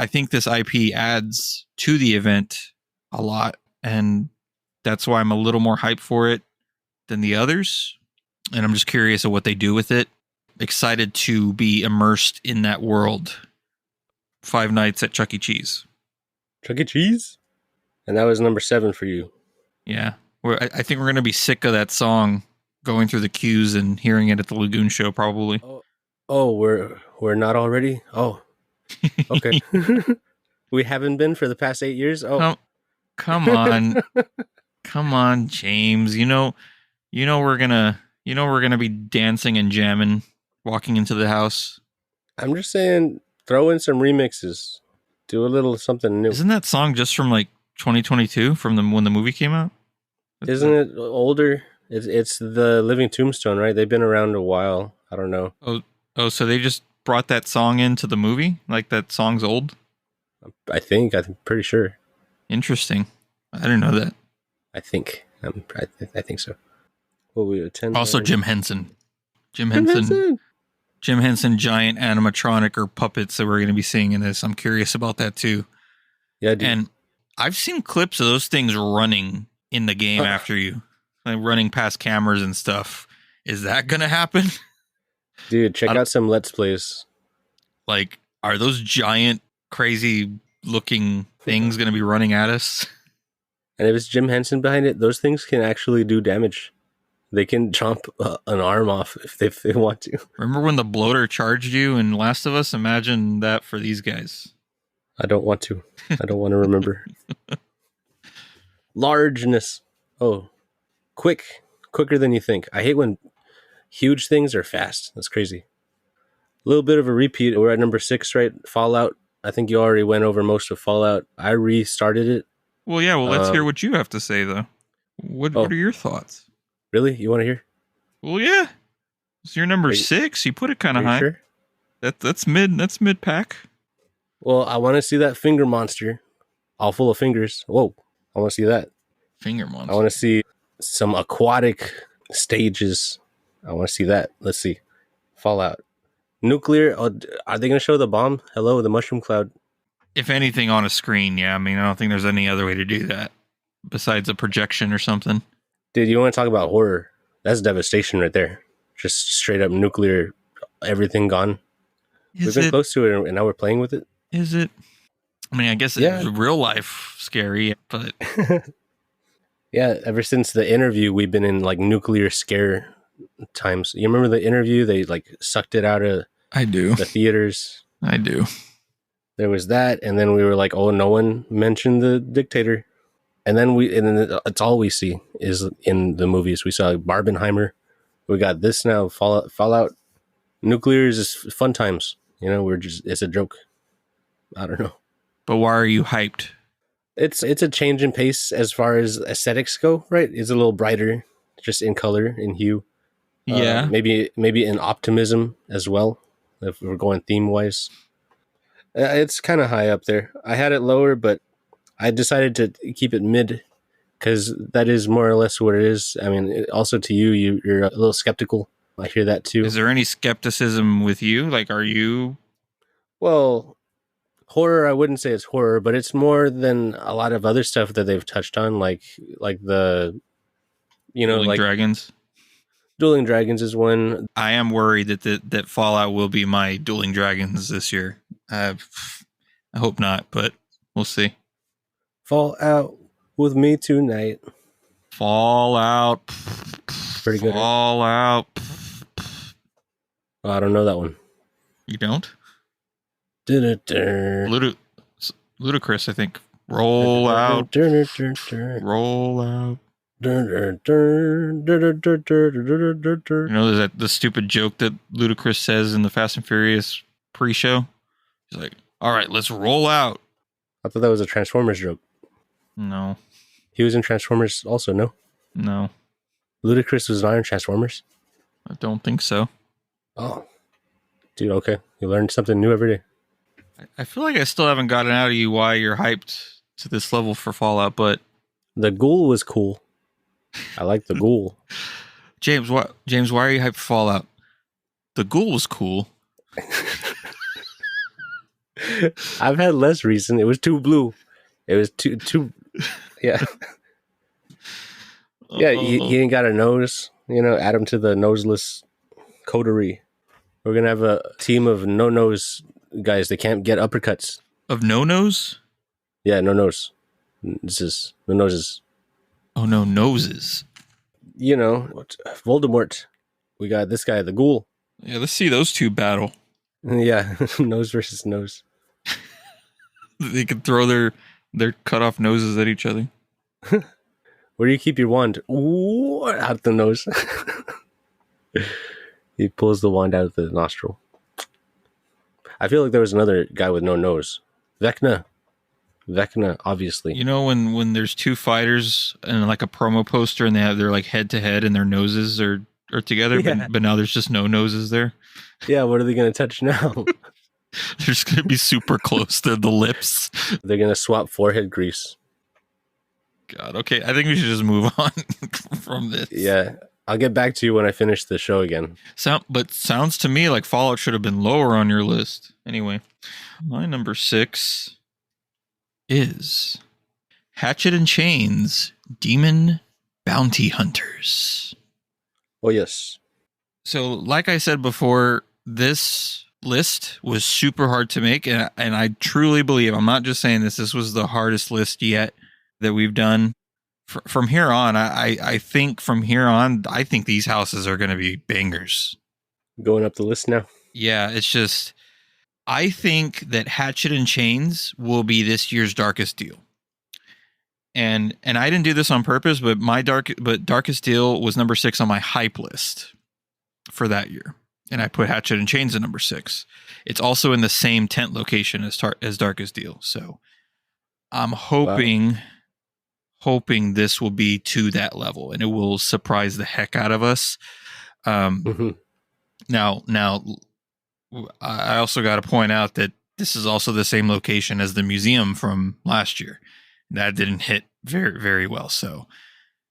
Speaker 1: I think this IP adds to the event a lot, and that's why I'm a little more hyped for it than the others. And I'm just curious of what they do with it. Excited to be immersed in that world. Five Nights at Chuck E. Cheese.
Speaker 2: Chuck E. Cheese? And that was number 7 for you.
Speaker 1: Yeah. I think we're going to be sick of that song going through the queues and hearing it at the Lagoon Show, probably.
Speaker 2: Oh, we're not already? Oh, okay. We haven't been for the past 8 years? Oh.
Speaker 1: Come on. Come on, James. You know we're gonna be dancing and jamming, walking into the house.
Speaker 2: I'm just saying, throw in some remixes. Do a little something new.
Speaker 1: Isn't that song just from like 2022, from when the movie came out?
Speaker 2: Isn't it older? It's the Living Tombstone, right? They've been around a while. I don't know.
Speaker 1: Oh, so they just brought that song into the movie? Like that song's old?
Speaker 2: I'm pretty sure.
Speaker 1: Interesting. I didn't know that.
Speaker 2: I think so. What we attend?
Speaker 1: Also, Jim Henson. Jim Henson, giant animatronic or puppets that we're going to be seeing in this. I'm curious about that too.
Speaker 2: Yeah, dude.
Speaker 1: And I've seen clips of those things running in the game after you, like running past cameras and stuff. Is that going to happen?
Speaker 2: Dude, check out some Let's Plays.
Speaker 1: Like, are those giant, crazy looking things going to be running at us?
Speaker 2: And if it's Jim Henson behind it, those things can actually do damage. They can chomp an arm off if they want to.
Speaker 1: Remember when the bloater charged you in Last of Us? Imagine that for these guys.
Speaker 2: I don't want to. I don't want to remember. Largeness. Oh, quicker than you think. I hate when huge things are fast. That's crazy. A little bit of a repeat. We're at number 6, right? Fallout. I think you already went over most of Fallout. I restarted it.
Speaker 1: Well, yeah. Well, let's hear what you have to say, though. What are your thoughts?
Speaker 2: Really? You want to hear?
Speaker 1: Well, yeah. It's your number 6. You put it kind of high.
Speaker 2: Sure?
Speaker 1: That's mid pack.
Speaker 2: Well, I want to see that finger monster, all full of fingers. Whoa! I want to see that
Speaker 1: finger monster.
Speaker 2: I want to see some aquatic stages. I want to see that. Let's see. Fallout. Nuclear. Oh, are they going to show the bomb? Hello, the mushroom cloud.
Speaker 1: If anything, on a screen, yeah. I mean, I don't think there's any other way to do that besides a projection or something.
Speaker 2: Dude, you want to talk about horror? That's devastation right there. Just straight up nuclear, everything gone. We've been close to it, and now we're playing with it.
Speaker 1: Is it? I mean, I guess it's real life scary, but...
Speaker 2: Yeah, ever since the interview, we've been in like nuclear scare times. You remember the interview? They like sucked it out of the theaters.
Speaker 1: I do.
Speaker 2: There was that, and then we were like, oh, no one mentioned the dictator. And then it's all we see is in the movies. We saw Barbenheimer. We got this now, Fallout. Nuclear is just fun times. You know, it's a joke. I don't know.
Speaker 1: But why are you hyped?
Speaker 2: It's a change in pace as far as aesthetics go, right? It's a little brighter. just in color, in hue.
Speaker 1: Yeah.
Speaker 2: Maybe in optimism as well, if we're going theme wise. It's kind of high up there. I had it lower, but I decided to keep it mid because that is more or less what it is. I mean, also to you're a little skeptical. I hear that too.
Speaker 1: Is there any skepticism with you? Like, are you?
Speaker 2: Well, horror, I wouldn't say it's horror, but it's more than a lot of other stuff that they've touched on, like the
Speaker 1: Dueling Dragons.
Speaker 2: Dueling Dragons is one.
Speaker 1: I am worried that Fallout will be my Dueling Dragons this year. I hope not, but we'll see.
Speaker 2: Fallout with me tonight.
Speaker 1: Fallout.
Speaker 2: Pretty good.
Speaker 1: Fallout.
Speaker 2: Oh, I don't know that one.
Speaker 1: You don't?
Speaker 2: Ludicrous,
Speaker 1: I think. Roll out. Roll out. You know, there's the stupid joke that Ludacris says in the Fast and Furious pre-show. He's like, "All right, let's roll out."
Speaker 2: I thought that was a Transformers joke.
Speaker 1: No.
Speaker 2: He was in Transformers also, no?
Speaker 1: No.
Speaker 2: Ludacris was not in Transformers?
Speaker 1: I don't think so.
Speaker 2: Oh. Dude, okay. You learn something new every day.
Speaker 1: I feel like I still haven't gotten out of you why you're hyped to this level for Fallout, but...
Speaker 2: The ghoul was cool. I like the ghoul.
Speaker 1: James, why are you hyped for Fallout? The ghoul was cool.
Speaker 2: I've had less reason. It was too blue. It was too yeah. Yeah, he ain't got a nose. Add him to the noseless coterie. We're going to have a team of no-nose guys. They can't get uppercuts.
Speaker 1: Of no-nose?
Speaker 2: Yeah, no nose. This is no noses.
Speaker 1: Oh, no noses.
Speaker 2: Voldemort. We got this guy, the ghoul.
Speaker 1: Yeah, let's see those two battle.
Speaker 2: Yeah, nose versus nose.
Speaker 1: They could throw their cut off noses at each other.
Speaker 2: Where do you keep your wand? Ooh, out the nose. He pulls the wand out of the nostril. I feel like there was another guy with no nose. Vecna, obviously.
Speaker 1: You know when there's two fighters and like a promo poster and they're like head to head and their noses are together, yeah. but now there's just no noses there.
Speaker 2: Yeah, what are they going to touch now?
Speaker 1: They're just going to be super close to the lips.
Speaker 2: They're going to swap forehead grease.
Speaker 1: God, okay. I think we should just move on from this.
Speaker 2: Yeah, I'll get back to you when I finish the show again.
Speaker 1: Sounds to me like Fallout should have been lower on your list. Anyway, my number 6 is Hatchet and Chains Demon Bounty Hunters.
Speaker 2: Oh, yes.
Speaker 1: So, like I said before, this list was super hard to make, and I truly believe, I'm not just saying this was the hardest list yet that we've done. From here on, I think these houses are going to be bangers.
Speaker 2: Going up the list now?
Speaker 1: Yeah, it's just, I think that Hatchet and Chains will be this year's darkest deal. And I didn't do this on purpose, but Darkest Deal was number 6 on my hype list for that year. And I put Hatchet and Chains at number 6. It's also in the same tent location as Darkest Deal. So I'm hoping this will be to that level and it will surprise the heck out of us. Now, I also got to point out that this is also the same location as the museum from last year. That didn't hit very, very well. So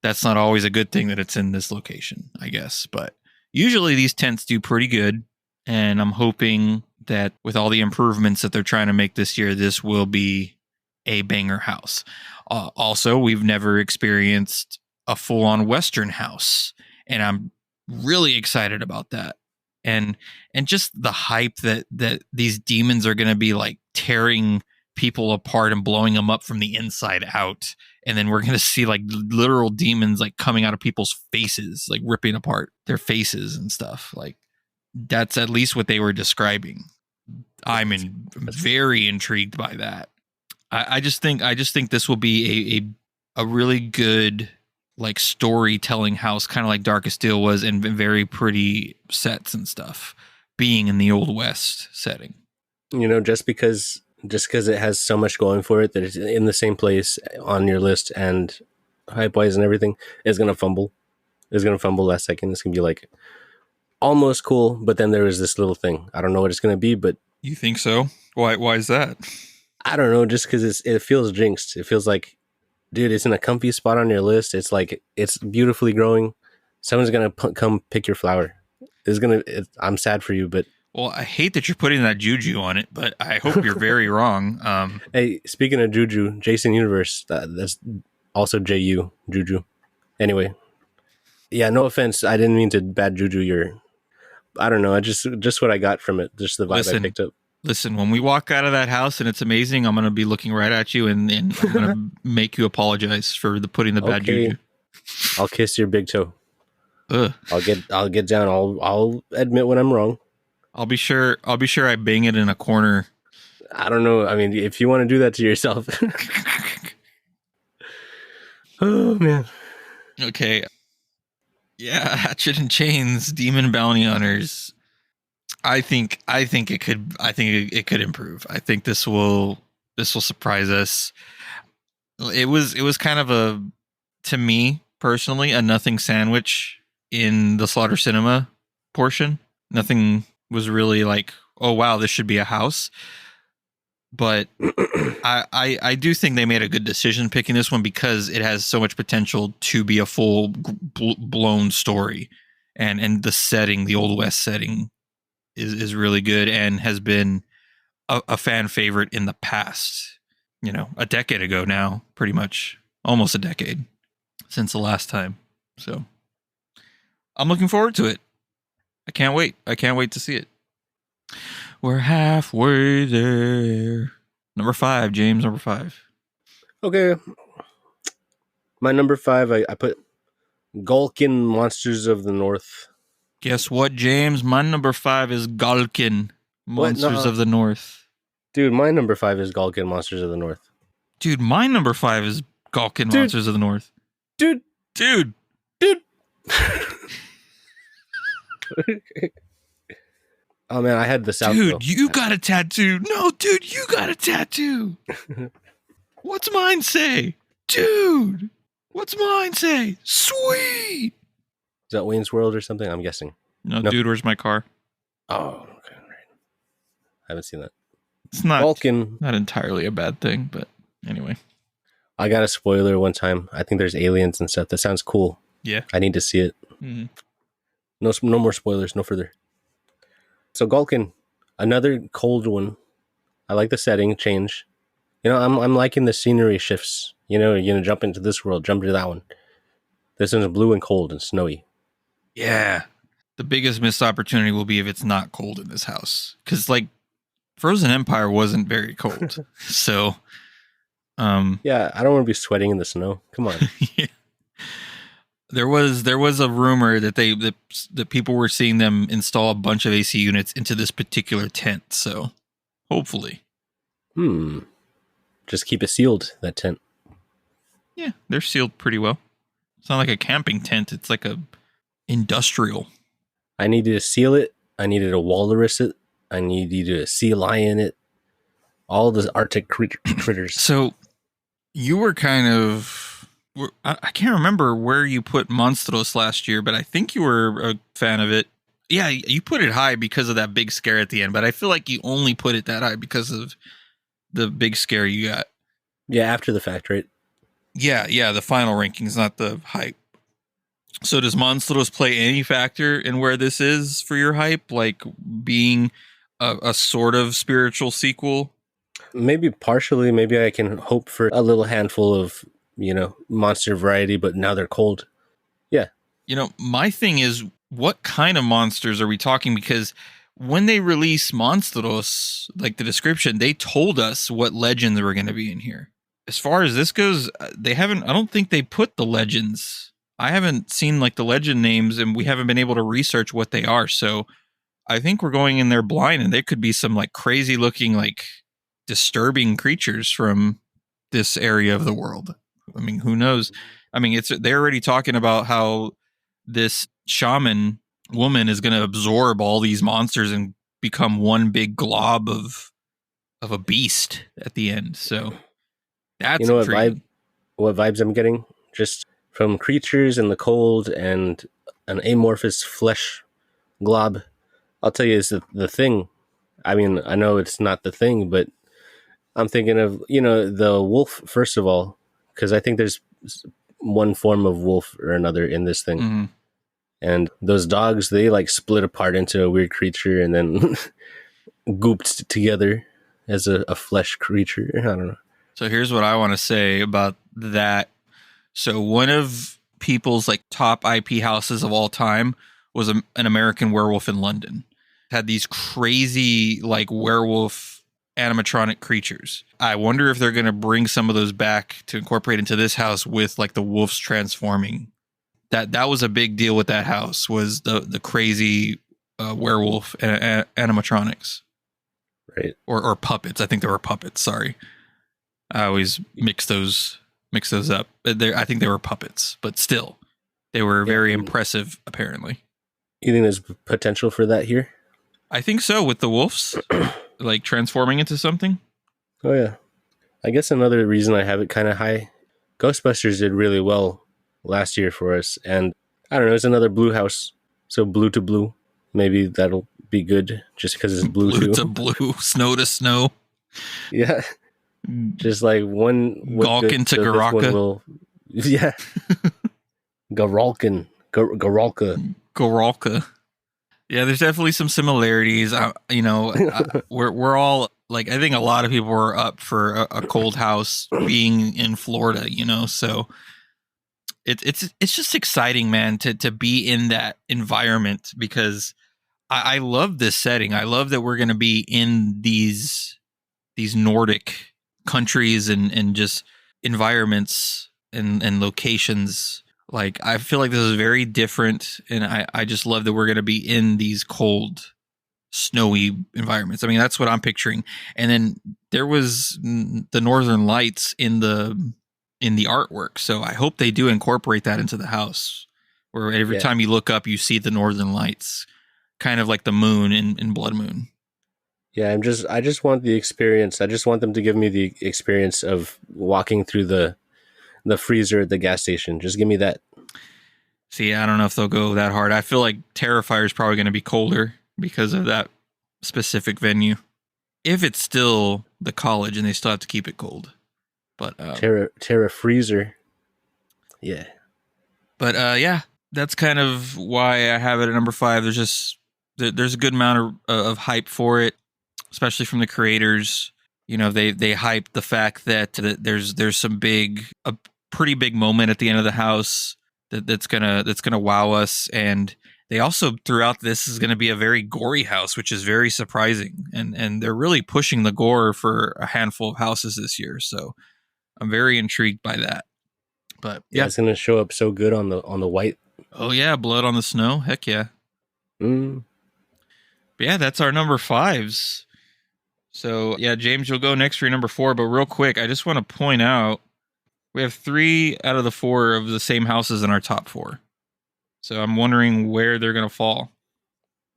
Speaker 1: that's not always a good thing that it's in this location, I guess. But usually these tents do pretty good. And I'm hoping that with all the improvements that they're trying to make this year, this will be a banger house. Also, we've never experienced a full-on Western house. And I'm really excited about that. And just the hype that these demons are going to be like tearing people apart and blowing them up from the inside out. And then we're going to see like literal demons like coming out of people's faces, like ripping apart their faces and stuff. Like that's at least what they were describing. I'm very intrigued by that. I just think this will be a really good like storytelling house, kind of like Darkest Deal was, and very pretty sets and stuff, being in the Old West setting.
Speaker 2: Just because it has so much going for it that it's in the same place on your list and hype wise and everything is going to fumble. It's gonna fumble last second. It's gonna be like almost cool, but then there was this little thing. I don't know what it's gonna be, but
Speaker 1: You think so? Why is that?
Speaker 2: I don't know. Just because it feels jinxed. It feels like, dude, it's in a comfy spot on your list. It's like it's beautifully growing. Someone's gonna come pick your flower. I'm sad for you, but
Speaker 1: Well, I hate that you're putting that juju on it, but I hope you're very wrong.
Speaker 2: hey, speaking of juju, Jason Universe, that's also Juju. Anyway, yeah, no offense. I didn't mean to bad juju your. I don't know. I just what I got from it. Just the vibe I picked up.
Speaker 1: Listen, when we walk out of that house and it's amazing, I'm going to be looking right at you and I'm going to make you apologize for putting the bad juju.
Speaker 2: I'll kiss your big toe.
Speaker 1: Ugh.
Speaker 2: I'll get down. I'll admit when I'm wrong.
Speaker 1: I'll be sure I bang it in a corner.
Speaker 2: I don't know. I mean, if you want to do that to yourself. Oh man.
Speaker 1: Okay. Yeah, Hatchet and Chains, Demon Bounty Hunters. I think it could improve. I think this will surprise us. It was kind of to me personally, a nothing sandwich in the Slaughter Cinema portion. Nothing was really like, oh wow, this should be a house. But I do think they made a good decision picking this one because it has so much potential to be a full blown story, and the setting, the Old West setting, is really good and has been a fan favorite in the past. You know, a decade ago now, pretty much, almost a decade since the last time. So I'm looking forward to it. I can't wait. I can't wait to see it. We're halfway there. Number 5, James, number 5.
Speaker 2: Okay. My number 5, I put Gulkin Monsters of the North.
Speaker 1: Guess what, James? My number 5 is Gulkin Monsters of the North.
Speaker 2: Dude, my number 5 is Gulkin Monsters of the North.
Speaker 1: Dude, my number 5 is Gulkin Monsters of the North.
Speaker 2: Dude. Oh man, I had the South.
Speaker 1: Dude, you got a tattoo. No, dude, you got a tattoo. What's mine say? Dude, what's mine say? Sweet.
Speaker 2: Is that Wayne's World or something? I'm guessing.
Speaker 1: No, dude, where's my car?
Speaker 2: Oh, okay, right. I haven't seen that.
Speaker 1: It's not
Speaker 2: Vulcan.
Speaker 1: Not entirely a bad thing, but anyway.
Speaker 2: I got a spoiler one time. I think there's aliens and stuff. That sounds cool.
Speaker 1: Yeah.
Speaker 2: I need to see it.
Speaker 1: Mm-hmm.
Speaker 2: No more spoilers. No further. So Gulkin, another cold one. I like the setting change. You know, I'm liking the scenery shifts. You know, you're gonna jump into this world, jump to that one. This one's blue and cold and snowy.
Speaker 1: Yeah. The biggest missed opportunity will be if it's not cold in this house. Because, like, Frozen Empire wasn't very cold. So,
Speaker 2: yeah, I don't want to be sweating in the snow. Come on.
Speaker 1: Yeah. There was a rumor that that people were seeing them install a bunch of AC units into this particular tent. So, hopefully.
Speaker 2: Just keep it sealed, that tent.
Speaker 1: Yeah, they're sealed pretty well. It's not like a camping tent. It's like a industrial.
Speaker 2: I needed to seal it. I needed to walrus it. I needed to sea lion it. All the Arctic critters.
Speaker 1: So you were kind of... I can't remember where you put Monstros last year, but I think you were a fan of it. Yeah, you put it high because of that big scare at the end, but I feel like you only put it that high because of the big scare you got.
Speaker 2: Yeah, after the fact, right?
Speaker 1: Yeah, the final rankings, not the hype. So does Monstros play any factor in where this is for your hype? Like being a sort of spiritual sequel?
Speaker 2: Maybe partially. Maybe I can hope for a little handful of, you know, monster variety, but now they're cold. Yeah.
Speaker 1: You know, my thing is, what kind of monsters are we talking? Because when they release Monstros, like the description, they told us what legends were going to be in here. As far as this goes, I don't think they put the legends. I haven't seen like the legend names, and we haven't been able to research what they are. So I think we're going in there blind, and there could be some like crazy looking, like disturbing creatures from this area of the world. I mean, who knows? I mean, they're already talking about how this shaman woman is going to absorb all these monsters and become one big glob of a beast at the end. So that's,
Speaker 2: you know, what vibes I'm getting? Just from creatures in the cold and an amorphous flesh glob. I'll tell you, it's the Thing. I mean, I know it's not the Thing, but I'm thinking of, the wolf, first of all, because I think there's one form of wolf or another in this thing.
Speaker 1: Mm-hmm.
Speaker 2: And those dogs, they like split apart into a weird creature and then gooped together as a flesh creature. I don't know.
Speaker 1: So here's what I want to say about that. So one of people's like top IP houses of all time was an American Werewolf in London. Had these crazy like werewolf animatronic creatures. I wonder if they're going to bring some of those back to incorporate into this house with like the wolves transforming. That was a big deal with that house, was the crazy werewolf animatronics.
Speaker 2: Right.
Speaker 1: Or puppets. I think they were puppets. Sorry. I always mix those up. I think they were puppets, but still, they were very impressive, apparently.
Speaker 2: You think there's potential for that here?
Speaker 1: I think so, with the wolves, like transforming into something.
Speaker 2: Oh, yeah. I guess another reason I have it kind of high, Ghostbusters did really well last year for us. And I don't know, it's another blue house. So blue to blue. Maybe that'll be good just because it's blue
Speaker 1: too.
Speaker 2: Blue
Speaker 1: to blue, snow to snow.
Speaker 2: Yeah. Just like one
Speaker 1: Galkin to Garalka.
Speaker 2: Yeah. Garalka.
Speaker 1: Yeah, there's definitely some similarities. We're all like, I think a lot of people are up for a cold house being in Florida, so it's just exciting, man, to be in that environment, because I love this setting. I love that we're going to be in these Nordic countries and just environments and locations. Like, I feel like this is very different, and I just love that we're going to be in these cold, snowy environments. I mean, that's what I'm picturing. And then there was the Northern Lights in the artwork, so I hope they do incorporate that into the house, where every time you look up, you see the Northern Lights, kind of like the moon in Blood Moon.
Speaker 2: Yeah, I just want the experience. I just want them to give me the experience of walking through the freezer at the gas station. Just give me that.
Speaker 1: See, I don't know if they'll go that hard. I feel like Terrifier is probably going to be colder because of that specific venue. If it's still the college and they still have to keep it cold. But
Speaker 2: Terra Freezer. Yeah.
Speaker 1: But yeah, that's kind of why I have it at number 5. There's a good amount of hype for it, especially from the creators. They hyped the fact that there's a pretty big moment at the end of the house that's gonna wow us, and they also throughout this is gonna be a very gory house, which is very surprising, and they're really pushing the gore for a handful of houses this year. So I'm very intrigued by that. But yeah,
Speaker 2: it's gonna show up so good on the white.
Speaker 1: Oh yeah, blood on the snow. Heck yeah.
Speaker 2: Mm.
Speaker 1: But yeah, that's our number 5s. So yeah, James, you'll go next for your number 4. But real quick, I just want to point out we have 3 out of the 4 of the same houses in our top 4. So I'm wondering where they're gonna fall.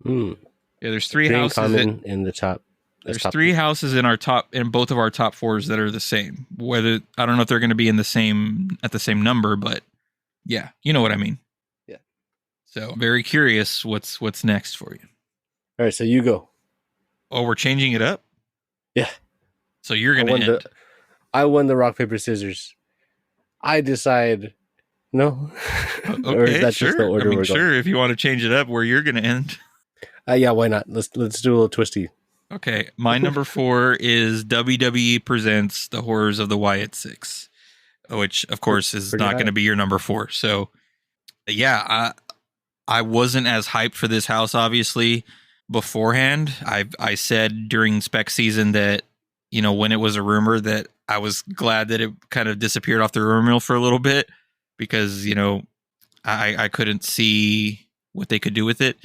Speaker 2: Mm.
Speaker 1: Yeah, there's 3 houses
Speaker 2: in the top.
Speaker 1: There's 3 houses in both of our top 4s that are the same. Whether I don't know if they're going to be at the same number, but yeah, you know what I mean.
Speaker 2: Yeah.
Speaker 1: So very curious what's next for you.
Speaker 2: All right, so you go.
Speaker 1: Oh, we're changing it up?
Speaker 2: Yeah.
Speaker 1: So you're going to end.
Speaker 2: I won the rock, paper, scissors. I decide no.
Speaker 1: Okay, or is that sure. Just the order we're sure, going? If you want to change it up where you're going to end.
Speaker 2: Yeah, why not? Let's do a little twisty.
Speaker 1: Okay, my number 4 is WWE Presents The Horrors of the Wyatt Six, which, of course, is not going to be your number 4. So, yeah, I wasn't as hyped for this house, obviously, beforehand. I said during spec season that, when it was a rumor, that I was glad that it kind of disappeared off the rumor mill for a little bit, because, I couldn't see what they could do with it.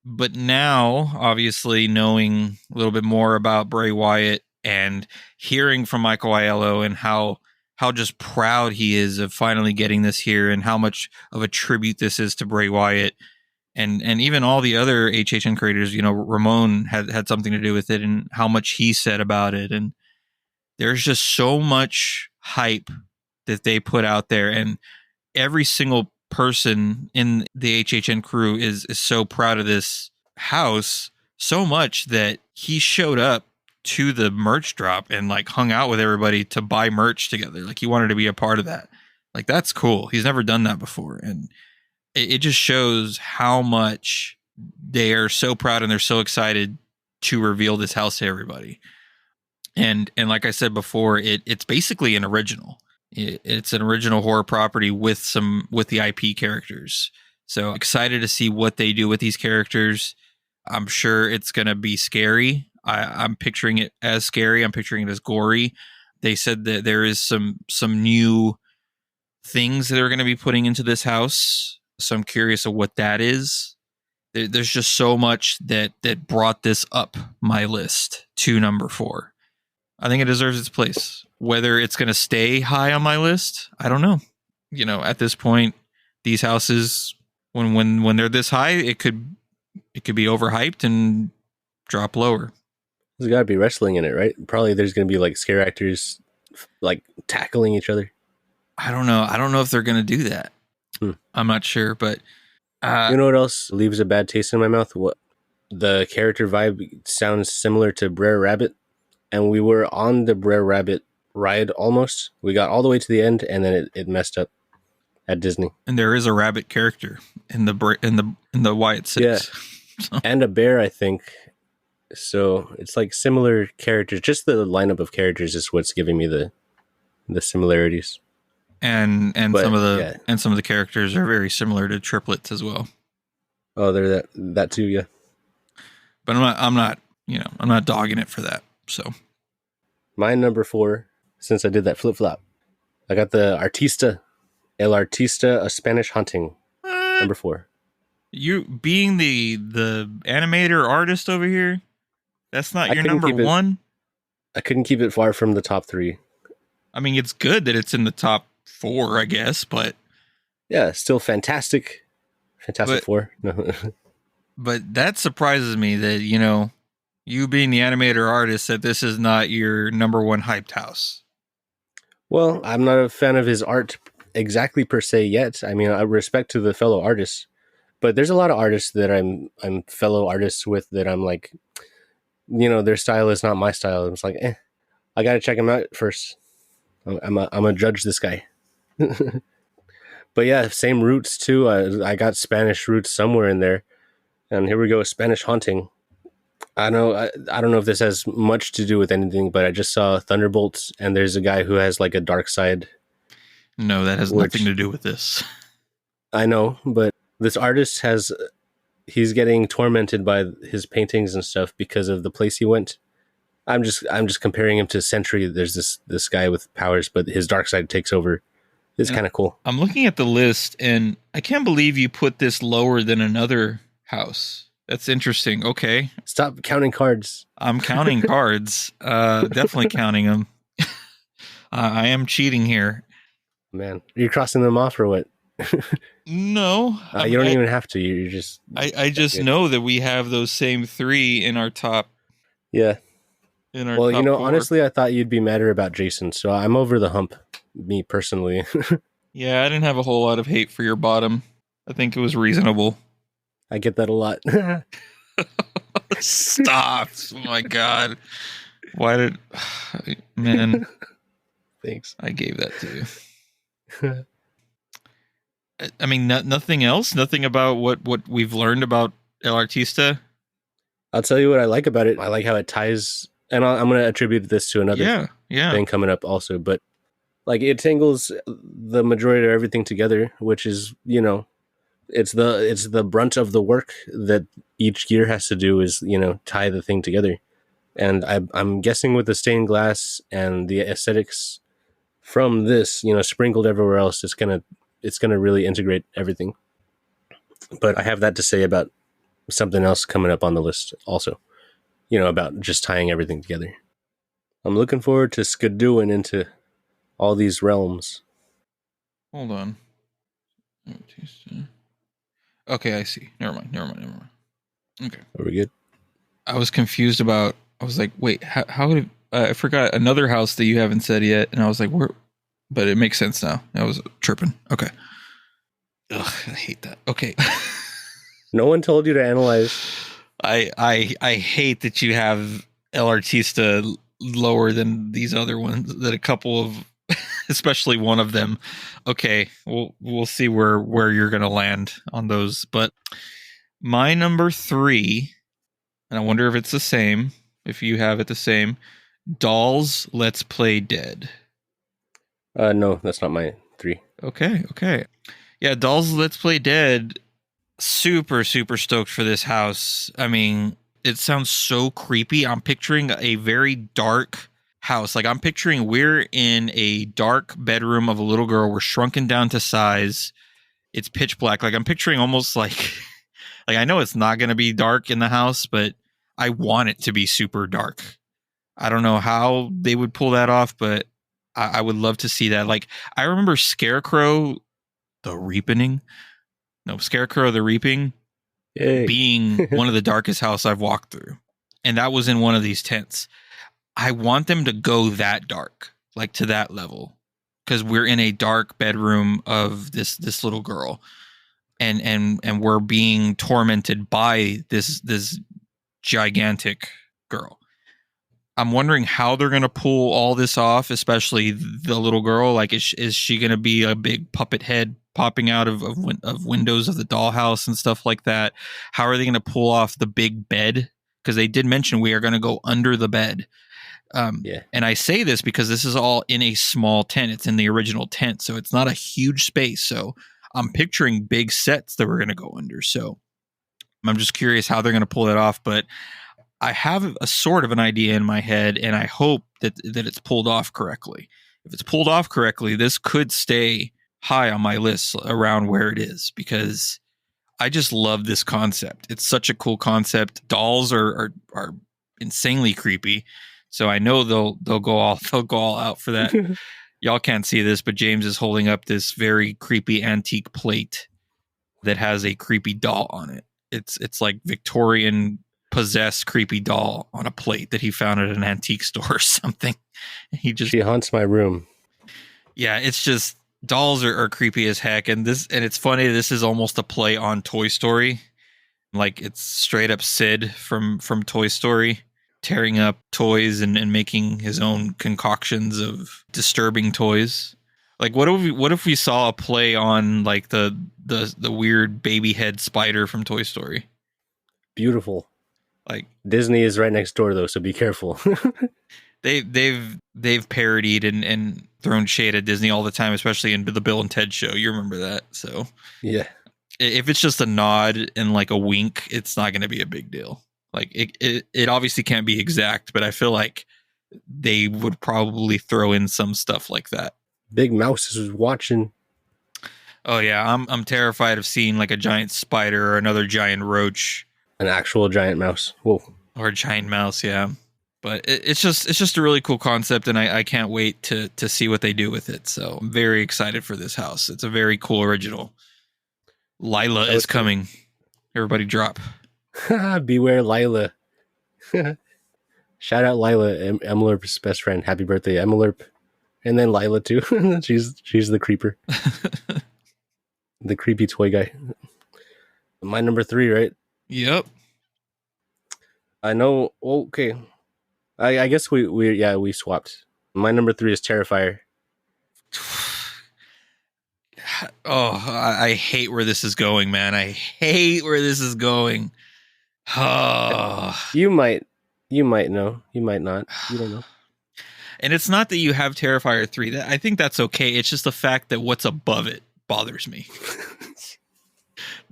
Speaker 1: But now, obviously, knowing a little bit more about Bray Wyatt and hearing from Michael Aiello and how just proud he is of finally getting this here, and how much of a tribute this is to Bray Wyatt, and even all the other HHN creators, Ramon had something to do with it, and how much he said about it. And there's just so much hype that they put out there. And every single person in the HHN crew is so proud of this house, so much that he showed up to the merch drop and like hung out with everybody to buy merch together. Like he wanted to be a part of that. Like that's cool. He's never done that before. And it just shows how much they are so proud and they're so excited to reveal this house to everybody. And like I said before, it's basically an original. It's an original horror property with the IP characters. So excited to see what they do with these characters. I'm sure it's going to be scary. I'm picturing it as scary. I'm picturing it as gory. They said that there is some new things that they're going to be putting into this house. So I'm curious of what that is. There's just so much that brought this up my list to number 4. I think it deserves its place. Whether it's going to stay high on my list, I don't know. You know, at this point, these houses, when they're this high, it could be overhyped and drop lower.
Speaker 2: There's got to be wrestling in it, right? Probably there's going to be like scare actors like tackling each other.
Speaker 1: I don't know. I don't know if they're going to do that. I'm not sure, but
Speaker 2: you know what else leaves a bad taste in my mouth? What the character vibe sounds similar to Brer Rabbit, and we were on the Brer Rabbit ride almost. We got all the way to the end, and then it messed up at Disney.
Speaker 1: And there is a rabbit character in the Wyatt Six,
Speaker 2: yeah, so. And a bear, I think. So it's like similar characters. Just the lineup of characters is what's giving me the similarities.
Speaker 1: And some of the characters are very similar to triplets as well.
Speaker 2: Oh, they're that too, yeah.
Speaker 1: But I'm not dogging it for that. So
Speaker 2: my number 4, since I did that flip flop, I got the El Artista, a Spanish Haunting, number 4.
Speaker 1: You being the animator artist over here, that's not your number 1.
Speaker 2: I couldn't keep it far from the top 3.
Speaker 1: I mean, it's good that it's in the top 4, I guess, but
Speaker 2: yeah, still Fantastic 4. No.
Speaker 1: But that surprises me that, you know, you being the animator artist, that this is not your number 1 hyped house.
Speaker 2: Well, I'm not a fan of his art exactly per se yet. I mean, I respect to the fellow artists, but there's a lot of artists that I'm fellow artists with that I'm like, you know, their style is not my style. It's like, I got to check him out first. I'm a judge this guy. But yeah, same roots too. I got Spanish roots somewhere in there, and here we go, Spanish Haunting. I don't know if this has much to do with anything, but I just saw Thunderbolts, and there's a guy who has like a dark side.
Speaker 1: No, that has nothing to do with this.
Speaker 2: I know, but this artist he's getting tormented by his paintings and stuff because of the place he went. I'm just comparing him to Sentry. There's this guy with powers, but his dark side takes over. It's kind of cool.
Speaker 1: I'm looking at the list, and I can't believe you put this lower than another house. That's interesting. Okay.
Speaker 2: Stop counting cards.
Speaker 1: I'm counting cards. Definitely counting them. I am cheating here.
Speaker 2: Man, you're crossing them off or what?
Speaker 1: No.
Speaker 2: You don't even have to. You're just...
Speaker 1: I just know that we have those same 3 in our top.
Speaker 2: Yeah. Well, you know,
Speaker 1: 4.
Speaker 2: honestly, I thought you'd be madder about Jason, so I'm over the hump, me personally.
Speaker 1: Yeah, I didn't have a whole lot of hate for your bottom. I think it was reasonable.
Speaker 2: I get that a lot.
Speaker 1: Stop. Oh my God. Why did... Man.
Speaker 2: Thanks.
Speaker 1: I gave that to you. I mean, nothing else? Nothing about what we've learned about El Artista?
Speaker 2: I'll tell you what I like about it. I like how it ties... And I'm going to attribute this to another thing coming up also. But like it tangles the majority of everything together, which is, you know, it's the brunt of the work that each gear has to do is, you know, tie the thing together. And I'm guessing with the stained glass and the aesthetics from this, you know, sprinkled everywhere else, it's gonna really integrate everything. But I have that to say about something else coming up on the list also, you know, about just tying everything together. I'm looking forward to skidooing into all these realms.
Speaker 1: Hold on. Okay, I see. Never mind. Okay.
Speaker 2: Are we good?
Speaker 1: I was confused about, I was like, wait, how did, I forgot another house that you haven't said yet. And I was like, where, but it makes sense now. I was tripping. Okay. Ugh, I hate that. Okay.
Speaker 2: No one told you to analyze.
Speaker 1: I hate that you have El Artista lower than these other ones. That a couple of, especially one of them. Okay, we'll see where you're gonna land on those. But my number 3, and I wonder if it's the same. If you have it the same, Dolls Let's Play Dead.
Speaker 2: No, that's not my 3.
Speaker 1: Okay. Yeah, Dolls Let's Play Dead. Super stoked for this house. I mean, it sounds so creepy. I'm picturing a very dark house. Like I'm picturing we're in a dark bedroom of a little girl. We're shrunken down to size. It's pitch black. Like I'm picturing almost like like I know it's not going to be dark in the house, but I want it to be super dark. I don't know how they would pull that off, but I would love to see that. Like I remember Scarecrow the Reaping. No, Scarecrow the Reaping
Speaker 2: Yay.
Speaker 1: being one of the darkest house I've walked through. And that was in one of these tents. I want them to go that dark, like to that level. Because we're in a dark bedroom of this little girl. And we're being tormented by this gigantic girl. I'm wondering how they're going to pull all this off, especially the little girl. Like, is she going to be a big puppet head popping out of windows of the dollhouse and stuff like that? How are they going to pull off the big bed? Because they did mention we are going to go under the bed. And I say this because this is all in a small tent. It's in the original tent, so it's not a huge space. So I'm picturing big sets that we're going to go under. So I'm just curious how they're going to pull that off. But I have a sort of an idea in my head, and I hope that it's pulled off correctly. If it's pulled off correctly, this could stay high on my list around where it is, because I just love this concept. It's such a cool concept. Dolls are insanely creepy, so I know they'll go all out for that. Y'all can't see this, but James is holding up this very creepy antique plate that has a creepy doll on it. It's like Victorian possessed creepy doll on a plate that he found at an antique store or something. She
Speaker 2: haunts my room.
Speaker 1: Yeah, it's just dolls are creepy as heck, and it's funny. This is almost a play on Toy Story. Like it's straight up Sid from Toy Story, tearing up toys and making his own concoctions of disturbing toys. Like what if we saw a play on like the weird baby head spider from Toy Story?
Speaker 2: Beautiful.
Speaker 1: Like
Speaker 2: Disney is right next door though, so be careful.
Speaker 1: They've parodied and thrown shade at Disney all the time, especially in the Bill and Ted show. You remember that? So
Speaker 2: yeah,
Speaker 1: if it's just a nod and like a wink, it's not going to be a big deal. Like it obviously can't be exact, but I feel like they would probably throw in some stuff like that.
Speaker 2: Big Mouse is watching.
Speaker 1: Oh yeah, I'm terrified of seeing like a giant spider or another giant roach.
Speaker 2: An actual giant mouse. Whoa.
Speaker 1: Or a giant mouse, yeah. But it's just a really cool concept, and I can't wait to see what they do with it. So I'm very excited for this house. It's a very cool original. Lila is coming. Everybody drop.
Speaker 2: Beware Lila. Shout out Lila, Emmelerp's best friend. Happy birthday, Emmelerp. And then Lila too. she's the creeper. The creepy toy guy. My number 3, right?
Speaker 1: Yep.
Speaker 2: I know. Okay. I guess we swapped. My number 3 is Terrifier.
Speaker 1: Oh, I hate where this is going, man. I hate where this is going. Oh.
Speaker 2: You might know. You might not. You don't know.
Speaker 1: And it's not that you have Terrifier 3. I think that's okay. It's just the fact that what's above it bothers me.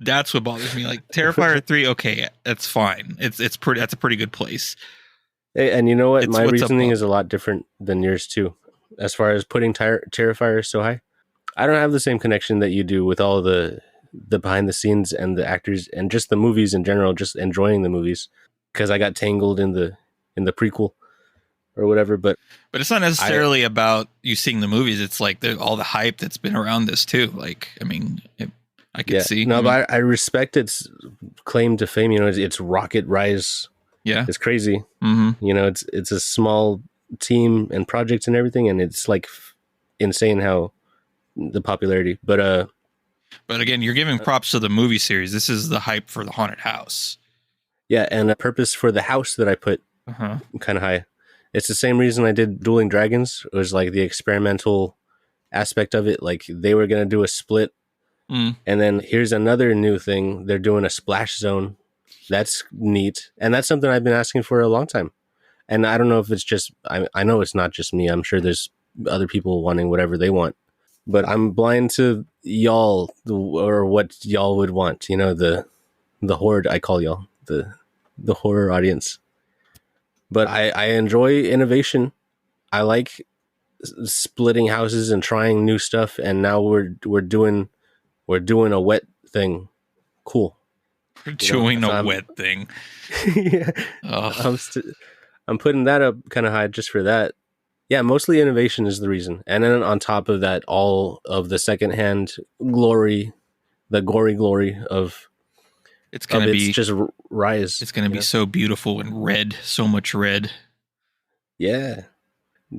Speaker 1: That's what bothers me. Like Terrifier 3, okay, that's fine. That's a pretty good place.
Speaker 2: Hey, and you know what? My reasoning is a lot different than yours too. As far as putting Terrifier so high, I don't have the same connection that you do with all the behind the scenes and the actors and just the movies in general. Just enjoying the movies because I got tangled in the prequel or whatever. But
Speaker 1: it's not necessarily about you seeing the movies. It's like all the hype that's been around this too. Like, I mean, I can see.
Speaker 2: No, but I respect its claim to fame. You know, its rocket rise.
Speaker 1: Yeah,
Speaker 2: it's crazy.
Speaker 1: Mm-hmm.
Speaker 2: You know, it's a small team and projects and everything, and it's like insane how the popularity. But
Speaker 1: But again, you're giving props to the movie series. This is the hype for the haunted house.
Speaker 2: Yeah, and a purpose for the house that I put kind of high. It's the same reason I did Dueling Dragons. It was like the experimental aspect of it. Like they were going to do a split. And then here's another new thing. They're doing a splash zone. That's neat. And that's something I've been asking for a long time. And I don't know if it's just, I know it's not just me. I'm sure there's other people wanting whatever they want. But I'm blind to y'all, or what y'all would want. You know, the horde, I call y'all, the horror audience. But I enjoy innovation. I like splitting houses and trying new stuff. And now we're doing a wet thing. Cool.
Speaker 1: We're doing a wet thing.
Speaker 2: Yeah. I'm putting that up kind of high just for that. Yeah, mostly innovation is the reason. And then on top of that, all of the secondhand glory, the gory glory of
Speaker 1: it's going to be
Speaker 2: just rise.
Speaker 1: It's going to be so beautiful and red, so much red.
Speaker 2: Yeah.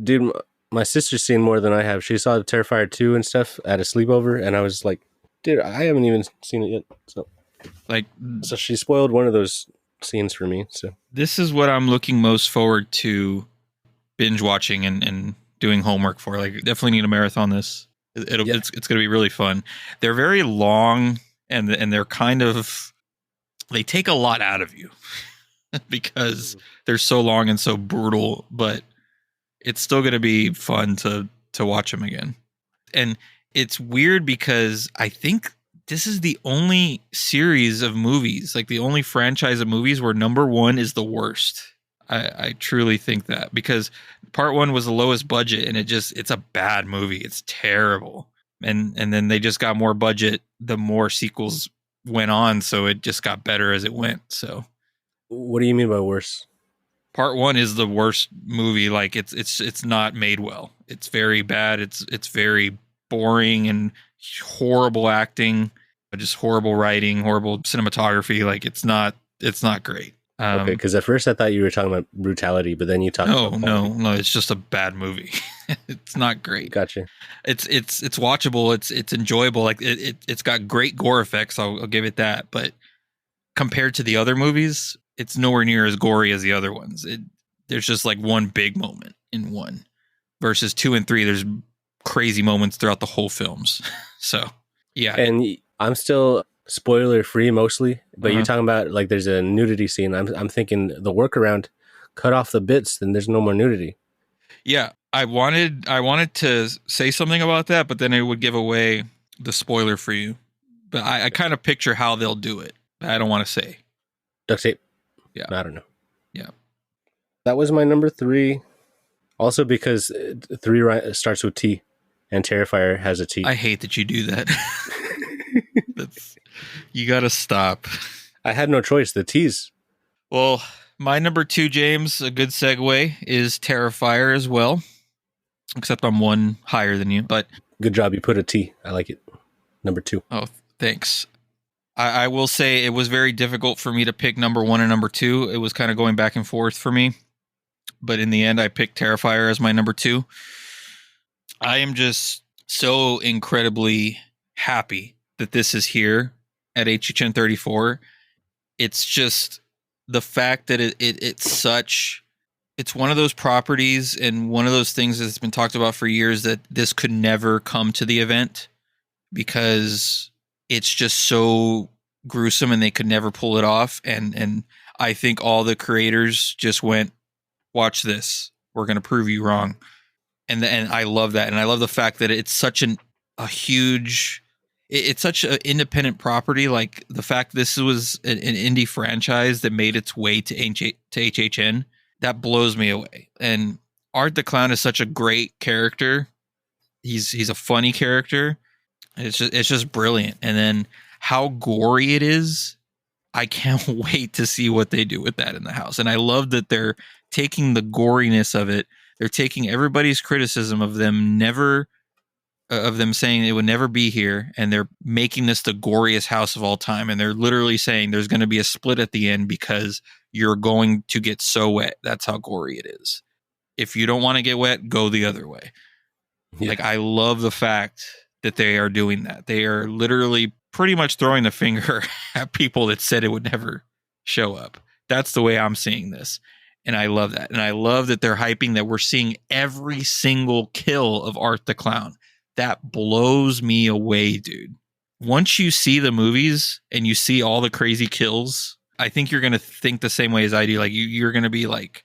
Speaker 2: Dude, my sister's seen more than I have. She saw Terrifier 2 and stuff at a sleepover, and I was like, dude, I haven't even seen it yet. So she spoiled one of those scenes for me. So
Speaker 1: this is what I'm looking most forward to binge watching and doing homework for. Like, definitely need a marathon this. It's going to be really fun. They're very long, and they're kind of, they take a lot out of you because they're so long and so brutal, but it's still going to be fun to watch them again. And it's weird because I think this is the only series of movies, like the only franchise of movies where number one is the worst. I truly think that, because part one was the lowest budget, and it's a bad movie. It's terrible. And then they just got more budget the more sequels went on, so it just got better as it went. So
Speaker 2: what do you mean by worse?
Speaker 1: Part one is the worst movie. Like it's not made well. It's very bad. It's very boring and horrible acting, just horrible writing, horrible cinematography. Like it's not great.
Speaker 2: Okay, because at first I thought you were talking about brutality, but then you talked about quality.
Speaker 1: No, it's just a bad movie. It's not great.
Speaker 2: Gotcha.
Speaker 1: It's watchable. It's enjoyable. Like it's got great gore effects. I'll give it that. But compared to the other movies, it's nowhere near as gory as the other ones. There's just like one big moment in one, versus 2 and 3. There's crazy moments throughout the whole films. So yeah,
Speaker 2: and I'm still spoiler free mostly, but you're talking about like there's a nudity scene. I'm thinking the workaround, cut off the bits, then there's no more nudity.
Speaker 1: Yeah, I wanted to say something about that, but then it would give away the spoiler for you. But I kind of picture how they'll do it. I don't want to say.
Speaker 2: Duct tape.
Speaker 1: Yeah,
Speaker 2: I don't know.
Speaker 1: Yeah, that
Speaker 2: was my number 3. Also because 3 starts with T, and Terrifier has a T.
Speaker 1: I hate that you do that. You gotta stop.
Speaker 2: I had no choice. The T's.
Speaker 1: Well, my number 2, James, a good segue, is Terrifier as well. Except I'm one higher than you, but
Speaker 2: good job. You put a T. I like it. Number 2.
Speaker 1: Oh, thanks. I will say it was very difficult for me to pick number 1 and number 2. It was kind of going back and forth for me. But in the end, I picked Terrifier as my number 2. I am just so incredibly happy that this is here at HHN34. It's just the fact that it's one of those properties and one of those things that's been talked about for years, that this could never come to the event because it's just so gruesome and they could never pull it off. And I think all the creators just went, watch this. We're going to prove you wrong. And I love that. And I love the fact that it's such a huge, it's such an independent property. Like the fact this was an indie franchise that made its way to HHN, that blows me away. And Art the Clown is such a great character. He's a funny character. It's just brilliant. And then how gory it is, I can't wait to see what they do with that in the house. And I love that they're taking the goriness of it. They're taking everybody's criticism of them saying it would never be here, and they're making this the goriest house of all time. And they're literally saying there's going to be a split at the end because you're going to get so wet. That's how gory it is. If you don't want to get wet, go the other way. Yeah. Like, I love the fact that they are doing that. They are literally pretty much throwing the finger at people that said it would never show up. That's the way I'm seeing this. And I love that. And I love that they're hyping that we're seeing every single kill of Art the Clown. That blows me away, dude. Once you see the movies and you see all the crazy kills, I think you're going to think the same way as I do. Like you're going to be like,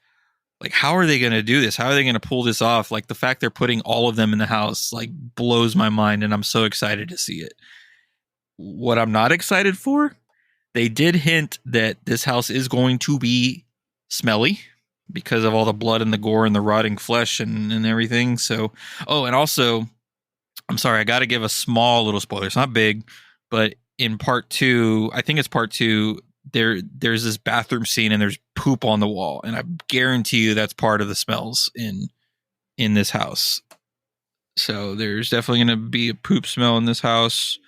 Speaker 1: how are they going to do this? How are they going to pull this off? Like the fact they're putting all of them in the house, like blows my mind. And I'm so excited to see it. What I'm not excited for, they did hint that this house is going to be smelly because of all the blood and the gore and the rotting flesh and everything. So, and also, I'm sorry, I got to give a small little spoiler. It's not big, but in part 2, I think it's part 2, there's this bathroom scene and there's poop on the wall. And I guarantee you that's part of the smells in this house. So there's definitely going to be a poop smell in this house,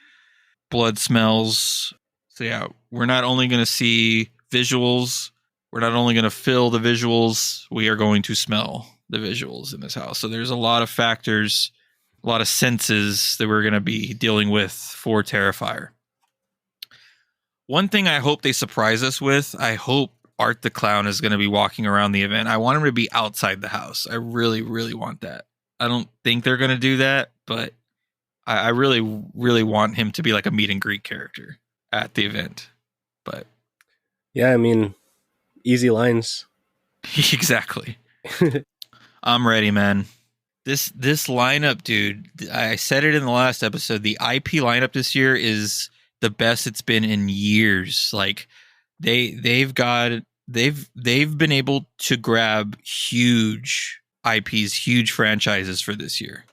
Speaker 1: blood smells. So yeah, we're not only going to see visuals, we're not only going to feel the visuals, we are going to smell the visuals in this house. So there's a lot of factors, a lot of senses that we're going to be dealing with for Terrifier. One thing I hope they surprise us with, I hope Art the Clown is going to be walking around the event. I want him to be outside the house. I really, really want that. I don't think they're going to do that, but I really, really want him to be like a meet and greet character at the event. But
Speaker 2: yeah, I mean, easy lines.
Speaker 1: Exactly. I'm ready, man. This lineup, dude, I said it in the last episode, the IP lineup this year is the best it's been in years. Like they've been able to grab huge IPs, huge franchises for this year.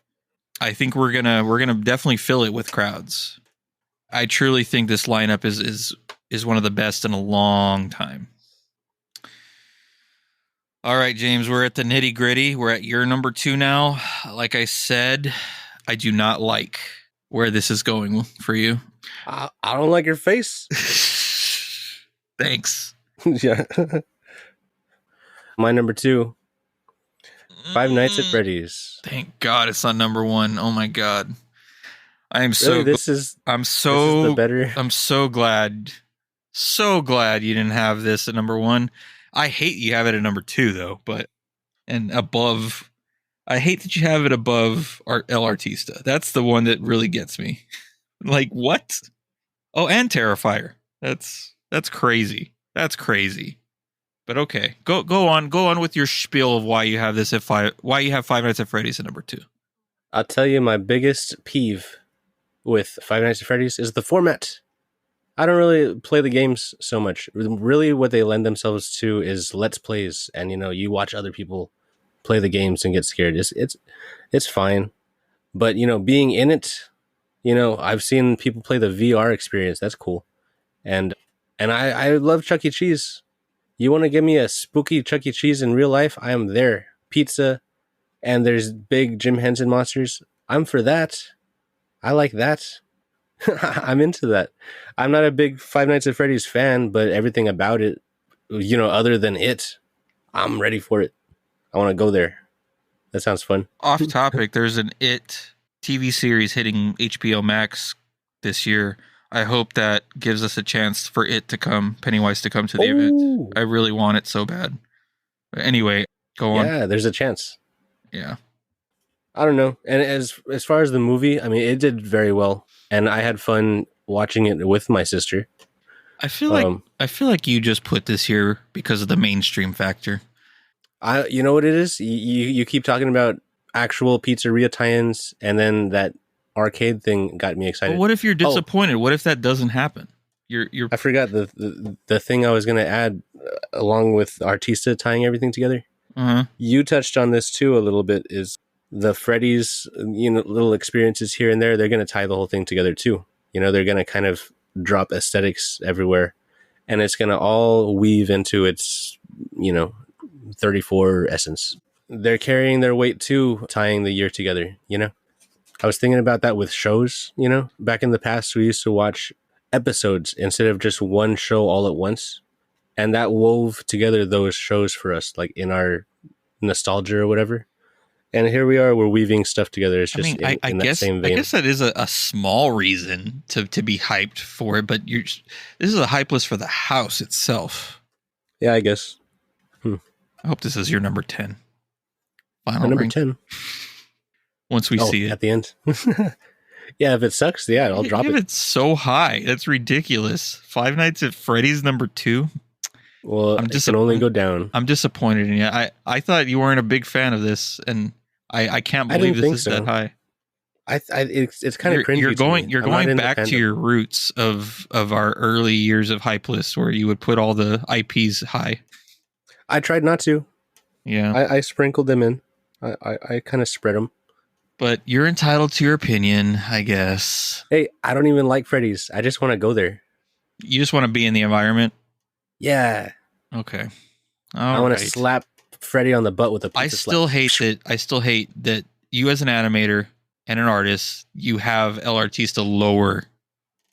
Speaker 1: I think we're gonna definitely fill it with crowds. I truly think this lineup is one of the best in a long time. All right, James, we're at the nitty gritty. We're at your number 2 now. Like I said, I do not like where this is going for you.
Speaker 2: I don't like your face.
Speaker 1: Thanks.
Speaker 2: Yeah. My number 2, Five Nights at Freddy's.
Speaker 1: Thank God it's not number 1. Oh my God. I am so.
Speaker 2: Really, this is the better.
Speaker 1: I'm so glad. So glad you didn't have this at number 1. I hate you have it at number 2 though, and above. I hate that you have it above El Artista. That's the one that really gets me. Like what? Oh, and Terrifier. That's crazy. That's crazy. But okay, go on with your spiel of why you have this why you have Five Nights at Freddy's at number 2.
Speaker 2: I'll tell you my biggest peeve with Five Nights at Freddy's is the format. I don't really play the games so much. Really, what they lend themselves to is let's plays, and you watch other people play the games and get scared. It's fine, but being in it, I've seen people play the VR experience. That's cool, and I love Chuck E. Cheese. You want to give me a spooky Chuck E. Cheese in real life? I am there. Pizza, and there's big Jim Henson monsters. I'm for that. I like that. I'm into that. I'm not a big Five Nights at Freddy's fan, but everything about it, other than it, I'm ready for it. I want to go there. That sounds fun.
Speaker 1: Off topic, there's an It TV series hitting HBO Max this year. I hope that gives us a chance for Pennywise to come to the event. I really want it so bad. But anyway, go on.
Speaker 2: Yeah, there's a chance.
Speaker 1: Yeah.
Speaker 2: I don't know. And as far as the movie, I mean, it did very well. And I had fun watching it with my sister.
Speaker 1: I feel like you just put this here because of the mainstream factor.
Speaker 2: You know what it is? You keep talking about actual pizzeria tie-ins, and then that arcade thing got me excited.
Speaker 1: But what if you're disappointed? What if that doesn't happen? You're.
Speaker 2: I forgot the thing I was going to add along with Artista tying everything together.
Speaker 1: Uh-huh.
Speaker 2: You touched on this too a little bit. Is the Freddy's little experiences here and there? They're going to tie the whole thing together too. They're going to kind of drop aesthetics everywhere, and it's going to all weave into its 34 essence. They're carrying their weight too, tying the year together. I was thinking about that with shows. Back in the past, we used to watch episodes instead of just one show all at once, and that wove together those shows for us, like in our nostalgia or whatever. And here we are, we're weaving stuff together. It's
Speaker 1: I
Speaker 2: just
Speaker 1: mean, I
Speaker 2: in that
Speaker 1: guess
Speaker 2: same
Speaker 1: I
Speaker 2: vein.
Speaker 1: guess that is a small reason to be hyped for it, but this is a hype list for the house itself.
Speaker 2: Yeah, I guess.
Speaker 1: I hope this is your number 10.
Speaker 2: My
Speaker 1: Final
Speaker 2: number
Speaker 1: rank
Speaker 2: 10.
Speaker 1: once we see it.
Speaker 2: At the end. Yeah, if it sucks, yeah, I'll drop it.
Speaker 1: It's so high. That's ridiculous. Five Nights at Freddy's number 2.
Speaker 2: Well, it can only go down.
Speaker 1: I'm disappointed in you. I thought you weren't a big fan of this, and I can't believe this is that high.
Speaker 2: It's kind of cringy.
Speaker 1: You're going back to your roots of our early years of hype lists, where you would put all the IPs high.
Speaker 2: I tried not to.
Speaker 1: Yeah,
Speaker 2: I sprinkled them in. I kind of spread them.
Speaker 1: But you're entitled to your opinion, I guess.
Speaker 2: Hey, I don't even like Freddy's. I just want to go there.
Speaker 1: You just want to be in the environment?
Speaker 2: Yeah.
Speaker 1: Okay.
Speaker 2: I want to slap Freddy on the butt with a pizza
Speaker 1: I still hate that you as an animator and an artist, you have El Artista lower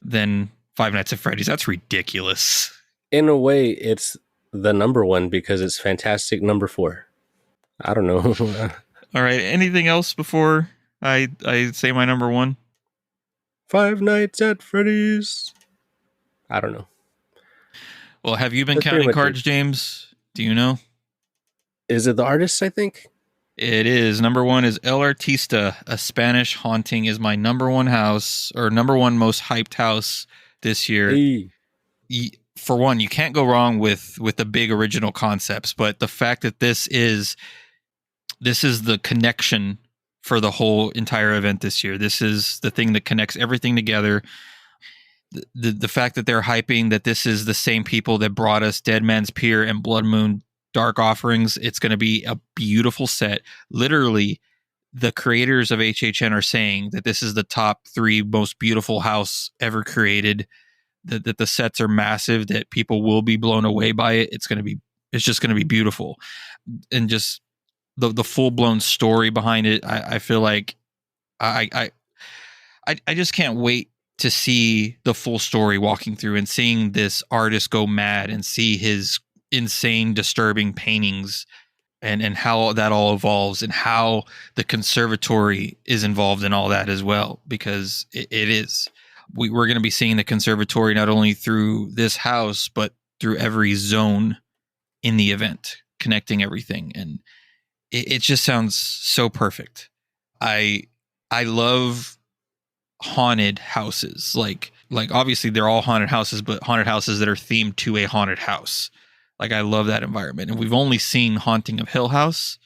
Speaker 1: than Five Nights at Freddy's. That's ridiculous.
Speaker 2: In a way, it's the number one because it's fantastic number 4. I don't know.
Speaker 1: All right. Anything else before I say my number 1?
Speaker 2: Five Nights at Freddy's. I don't know.
Speaker 1: Well, have you been counting cards, James? Do you know?
Speaker 2: Is it the artists, I think?
Speaker 1: It is. Number 1 is El Artista. A Spanish Haunting is my number 1 house, or number 1 most hyped house this year.
Speaker 2: Hey.
Speaker 1: For one, you can't go wrong with the big original concepts, but the fact that this is the connection for the whole entire event this year. This is the thing that connects everything together. The fact that they're hyping that this is the same people that brought us Dead Man's Pier and Blood Moon Dark Offerings. It's going to be a beautiful set. Literally, the creators of HHN are saying that this is the top 3 most beautiful house ever created. That the sets are massive. That people will be blown away by it. It's just going to be beautiful, and just the full blown story behind it. I feel like I just can't wait to see the full story walking through and seeing this artist go mad and see his insane, disturbing paintings and how that all evolves and how the conservatory is involved in all that as well, because it is. We're going to be seeing the conservatory not only through this house, but through every zone in the event, connecting everything. And it just sounds so perfect. I love haunted houses. Like obviously they're all haunted houses, but haunted houses that are themed to a haunted house. Like, I love that environment. And we've only seen Haunting of Hill House,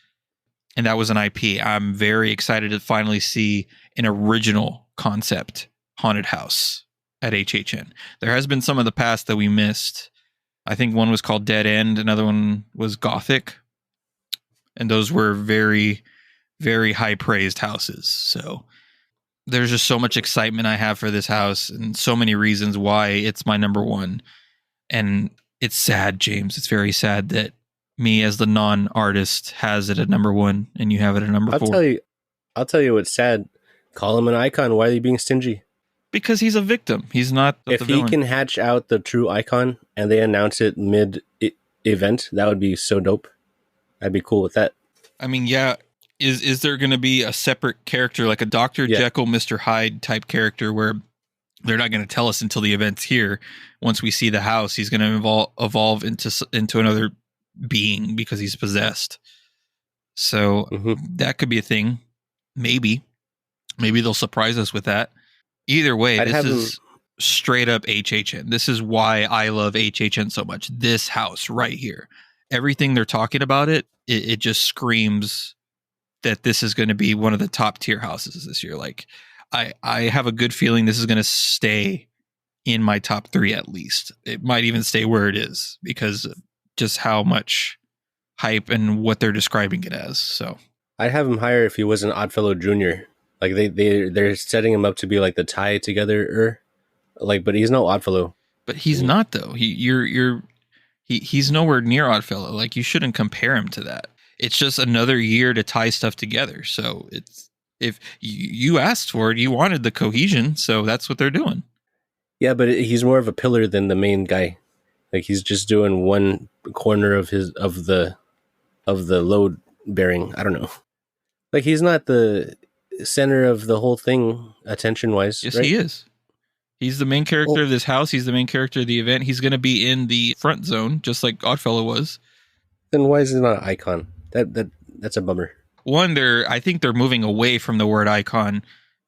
Speaker 1: and that was an IP. I'm very excited to finally see an original concept haunted house at HHN. There has been some of the past that we missed. I think one was called Dead End. Another one was Gothic. And those were very, very high praised houses. So there's just so much excitement I have for this house and so many reasons why it's my number 1. And it's sad, James. It's very sad that me as the non-artist has it at number 1 and you have it at number 4.
Speaker 2: I'll tell you what's sad. Call him an icon. Why are you being stingy?
Speaker 1: Because he's a victim. He's not the villain. If
Speaker 2: he can hatch out the true icon and they announce it mid-event, that would be so dope. I'd be cool with that.
Speaker 1: I mean, yeah. Is there going to be a separate character, like a Dr. Jekyll, Mr. Hyde type character, where they're not going to tell us until the event's here? Once we see the house, he's going to evolve into another being because he's possessed. So that could be a thing. Maybe they'll surprise us with that. Either way, this is straight up HHN. This is why I love HHN so much. This house right here. Everything they're talking about it just screams that this is going to be one of the top tier houses this year. Like, I have a good feeling this is going to stay in my top 3 at least. It might even stay where it is because of just how much hype and what they're describing it as. So
Speaker 2: I'd have him higher if he was an Oddfellow Jr. Like they're setting him up to be like the tie together, but he's no Oddfellow.
Speaker 1: But he's not though. He's nowhere near Oddfellow. Like, you shouldn't compare him to that. It's just another year to tie stuff together. So if you asked for it, you wanted the cohesion, so that's what they're doing.
Speaker 2: Yeah, but he's more of a pillar than the main guy. Like, he's just doing one corner of the load bearing. I don't know. Like he's not the center of the whole thing, attention wise,
Speaker 1: Yes,
Speaker 2: right?
Speaker 1: he is. He's the main character
Speaker 2: Well,
Speaker 1: of this house. He's the main character of the event. He's going to be in the front zone, just like Oddfellow was.
Speaker 2: then why is he not an icon? That's a bummer.
Speaker 1: One, I think they're moving away from the word icon,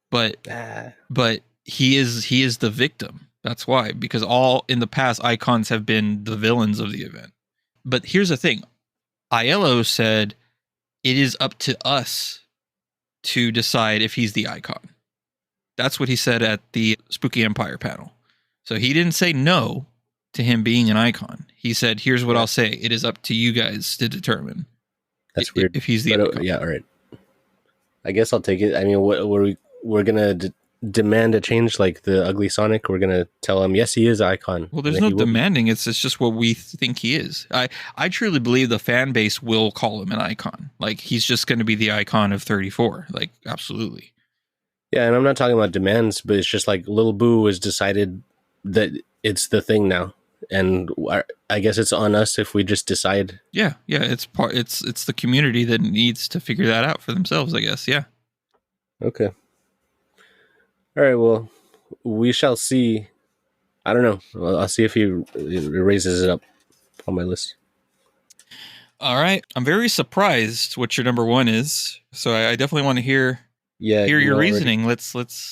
Speaker 1: but
Speaker 2: Ah,
Speaker 1: he is the victim. That's why, because all in the past icons have been the villains of the event. But here's the thing. Aiello said it is up to us to decide if he's the icon. That's what he said at the Spooky Empire panel. So he didn't say no to him being an icon. He said, here's what I'll say. It is up to you guys to determine
Speaker 2: that's weird.
Speaker 1: if he's the icon.
Speaker 2: Yeah, all right. I guess I'll take it. I mean, we're gonna demand a change like the ugly Sonic. We're gonna tell him yes, he is icon.
Speaker 1: Well, there's no demanding. It's just what we think he is. I truly believe the fan base will call him an icon. Like he's just going to be the icon of 34. Like absolutely.
Speaker 2: Yeah, and I'm not talking about demands, but it's just like Lil Boo has decided that it's the thing now, and I guess it's on us if we just decide.
Speaker 1: Yeah, it's the community that needs to figure that out for themselves, I guess. Yeah.
Speaker 2: Okay. All right. Well, we shall see. I don't know. I'll see if he raises it up on my list.
Speaker 1: All right. I'm very surprised what your number one is. So I definitely want to hear your reasoning. Let's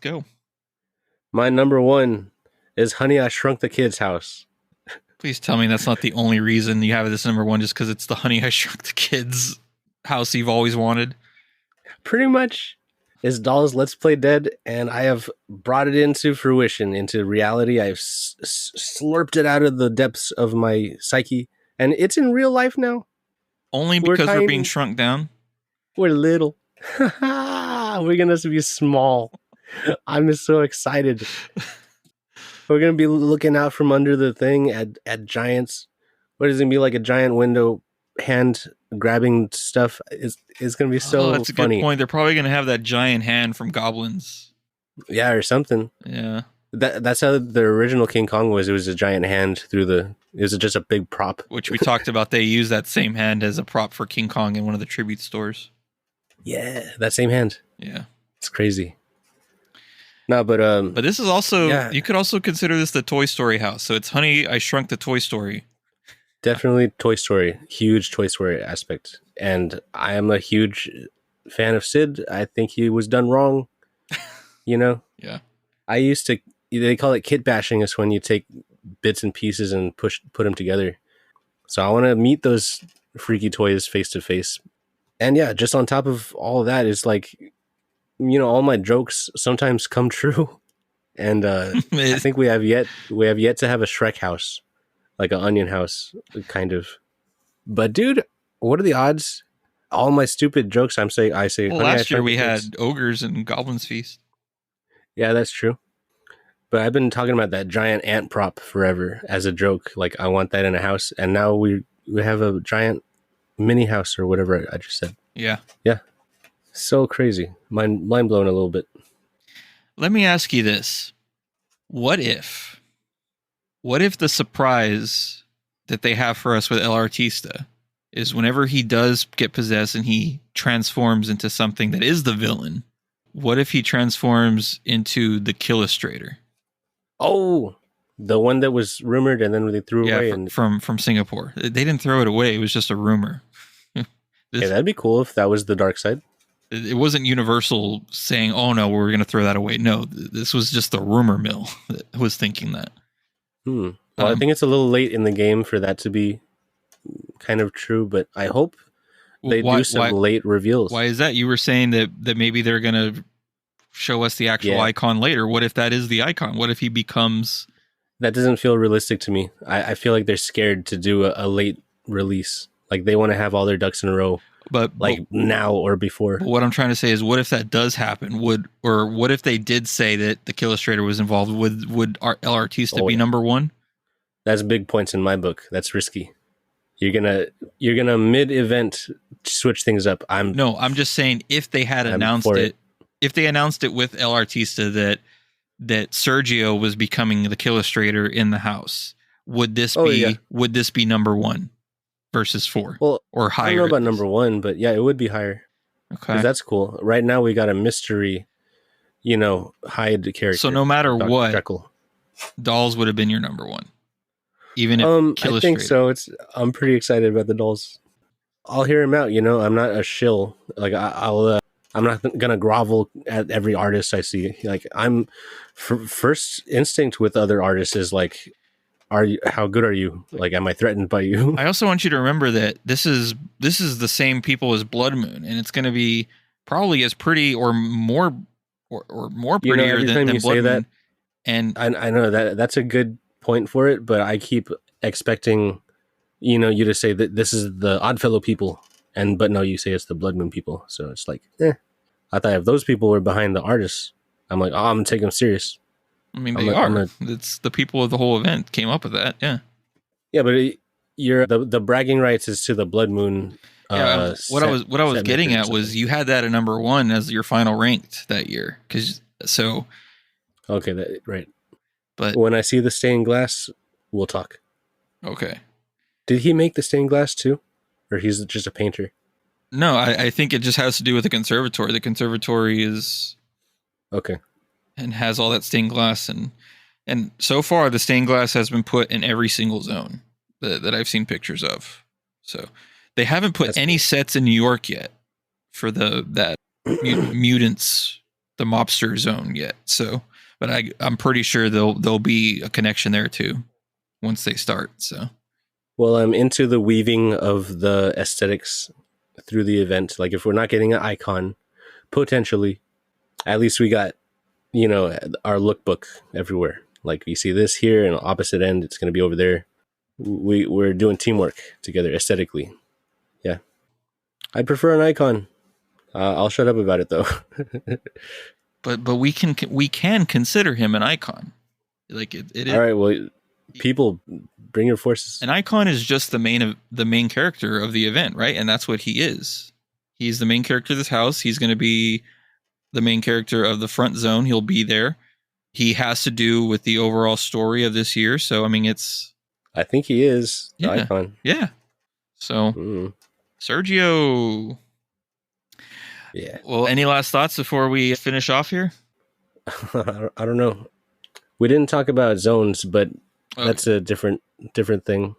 Speaker 1: go.
Speaker 2: My number one is Honey, I Shrunk the Kid's House.
Speaker 1: Please tell me that's not the only reason you have this number one, just because it's the Honey, I Shrunk the Kid's house you've always wanted.
Speaker 2: Pretty much. It's Dolls Let's Play Dead, and I have brought it into fruition, into reality. I've slurped it out of the depths of my psyche, and it's in real life now.
Speaker 1: Only because we're being shrunk down?
Speaker 2: We're little. We're going to be small. I'm so excited. We're going to be looking out from under the thing at giants. What is it going to be like a giant window hand grabbing stuff? It's going to be so
Speaker 1: that's a
Speaker 2: funny.
Speaker 1: Good point. They're probably going to have that giant hand from Goblins.
Speaker 2: Yeah, or something.
Speaker 1: Yeah.
Speaker 2: That's how the original King Kong was. It was a giant hand it was just a big prop.
Speaker 1: Which we talked about. They use that same hand as a prop for King Kong in one of the tribute stores.
Speaker 2: Yeah, that same hand.
Speaker 1: Yeah.
Speaker 2: It's crazy. No, but
Speaker 1: this is also, you could also consider this the Toy Story house. So it's Honey, I Shrunk the Toy Story.
Speaker 2: Definitely Toy Story. Huge Toy Story aspect. And I am a huge fan of Sid. I think he was done wrong. You know?
Speaker 1: Yeah.
Speaker 2: They call it kit bashing, is when you take bits and pieces and put them together. So I want to meet those freaky toys face to face. And yeah, just on top of all of that is like, you know, all my jokes sometimes come true. And I think we have yet to have a Shrek house, like an Onion house, kind of. But dude, what are the odds? All my stupid jokes I say.
Speaker 1: Well, last year we had Ogres and Goblins Feast.
Speaker 2: Yeah, that's true. But I've been talking about that giant ant prop forever as a joke. Like I want that in a house, and now we have a giant mini house or whatever I just said.
Speaker 1: Yeah.
Speaker 2: Yeah. So crazy. Mind blown a little bit.
Speaker 1: Let me ask you this. What if the surprise that they have for us with El Artista is whenever he does get possessed and he transforms into something that is the villain, what if he transforms into the Killustrator?
Speaker 2: Oh, the one that was rumored and then they threw away.
Speaker 1: From Singapore. They didn't throw it away. It was just a rumor.
Speaker 2: Yeah, that'd be cool if that was the dark side.
Speaker 1: It wasn't Universal saying, oh no, we're going to throw that away. No, this was just the rumor mill that was thinking that.
Speaker 2: Well, I think it's a little late in the game for that to be kind of true, but I hope they do some late reveals.
Speaker 1: Why is that? You were saying that maybe they're going to show us the actual icon later. What if that is the icon? What if he becomes...
Speaker 2: That doesn't feel realistic to me. I feel like they're scared to do a late release. Like they want to have all their ducks in a row. But now or before.
Speaker 1: But what I'm trying to say is, what if that does happen? What if they did say that the Killustrator was involved? Would El Artista be number one?
Speaker 2: That's big points in my book. That's risky. You're gonna mid-event switch things up. I'm
Speaker 1: just saying if they had announced it, if they announced it with El Artista that Sergio was becoming the Killustrator in the house, would this be number one versus 4?
Speaker 2: Well,
Speaker 1: or higher?
Speaker 2: I don't know about number one, but yeah, it would be higher. because
Speaker 1: Okay.
Speaker 2: that's cool. Right now we got a mystery, hide character.
Speaker 1: So no matter
Speaker 2: Dr.
Speaker 1: what,
Speaker 2: Jekyll.
Speaker 1: dolls would have been your number one, even if
Speaker 2: I think
Speaker 1: illustrated.
Speaker 2: so. I'm pretty excited about the dolls. I'll hear him out. I'm not a shill. Like I'll. I'm not gonna grovel at every artist I see. Like first instinct with other artists is like, how good are you? Like, am I threatened by you?
Speaker 1: I also want you to remember that this is the same people as Blood Moon, and it's going to be probably as pretty or more prettier
Speaker 2: every
Speaker 1: than,
Speaker 2: time you
Speaker 1: Blood
Speaker 2: say
Speaker 1: Moon.
Speaker 2: that,
Speaker 1: And
Speaker 2: I know that's a good point for it, but I keep expecting, you to say that this is the Oddfellow people, but no, you say it's the Blood Moon people. So it's like, I thought if those people were behind the artists, I'm like, I'm gonna take them serious.
Speaker 1: I mean, they are. It's the people of the whole event came up with that. Yeah.
Speaker 2: Yeah, but you're the bragging rights is to the Blood Moon.
Speaker 1: Yeah. What I was getting at was you had that at number one as your final ranked that year.
Speaker 2: Okay, right.
Speaker 1: But
Speaker 2: when I see the stained glass, we'll talk.
Speaker 1: Okay.
Speaker 2: Did he make the stained glass too, or he's just a painter?
Speaker 1: No, I think it just has to do with the conservatory. The conservatory is
Speaker 2: okay
Speaker 1: and has all that stained glass, and so far the stained glass has been put in every single zone that I've seen pictures of. So they haven't put any sets in New York yet for that mutants, the mobster zone yet. So, but I'm pretty sure there'll be a connection there too once they start. So,
Speaker 2: well, I'm into the weaving of the aesthetics through the event. Like if we're not getting an icon, potentially, at least we got our lookbook everywhere. Like you see this here, and opposite end, it's going to be over there. We're doing teamwork together aesthetically. Yeah, I prefer an icon. I'll shut up about it though.
Speaker 1: but we can consider him an icon. Like it
Speaker 2: all right. Well, people, bring your forces.
Speaker 1: An icon is just the main character of the event, right? And that's what he is. He's the main character of this house. He's going to be the main character of the front zone. He'll be there. He has to do with the overall story of this year. So, I mean,
Speaker 2: I think he is the icon.
Speaker 1: Yeah. So, Sergio.
Speaker 2: Yeah.
Speaker 1: Well, any last thoughts before we finish off here?
Speaker 2: I don't know. We didn't talk about zones, but that's a different thing.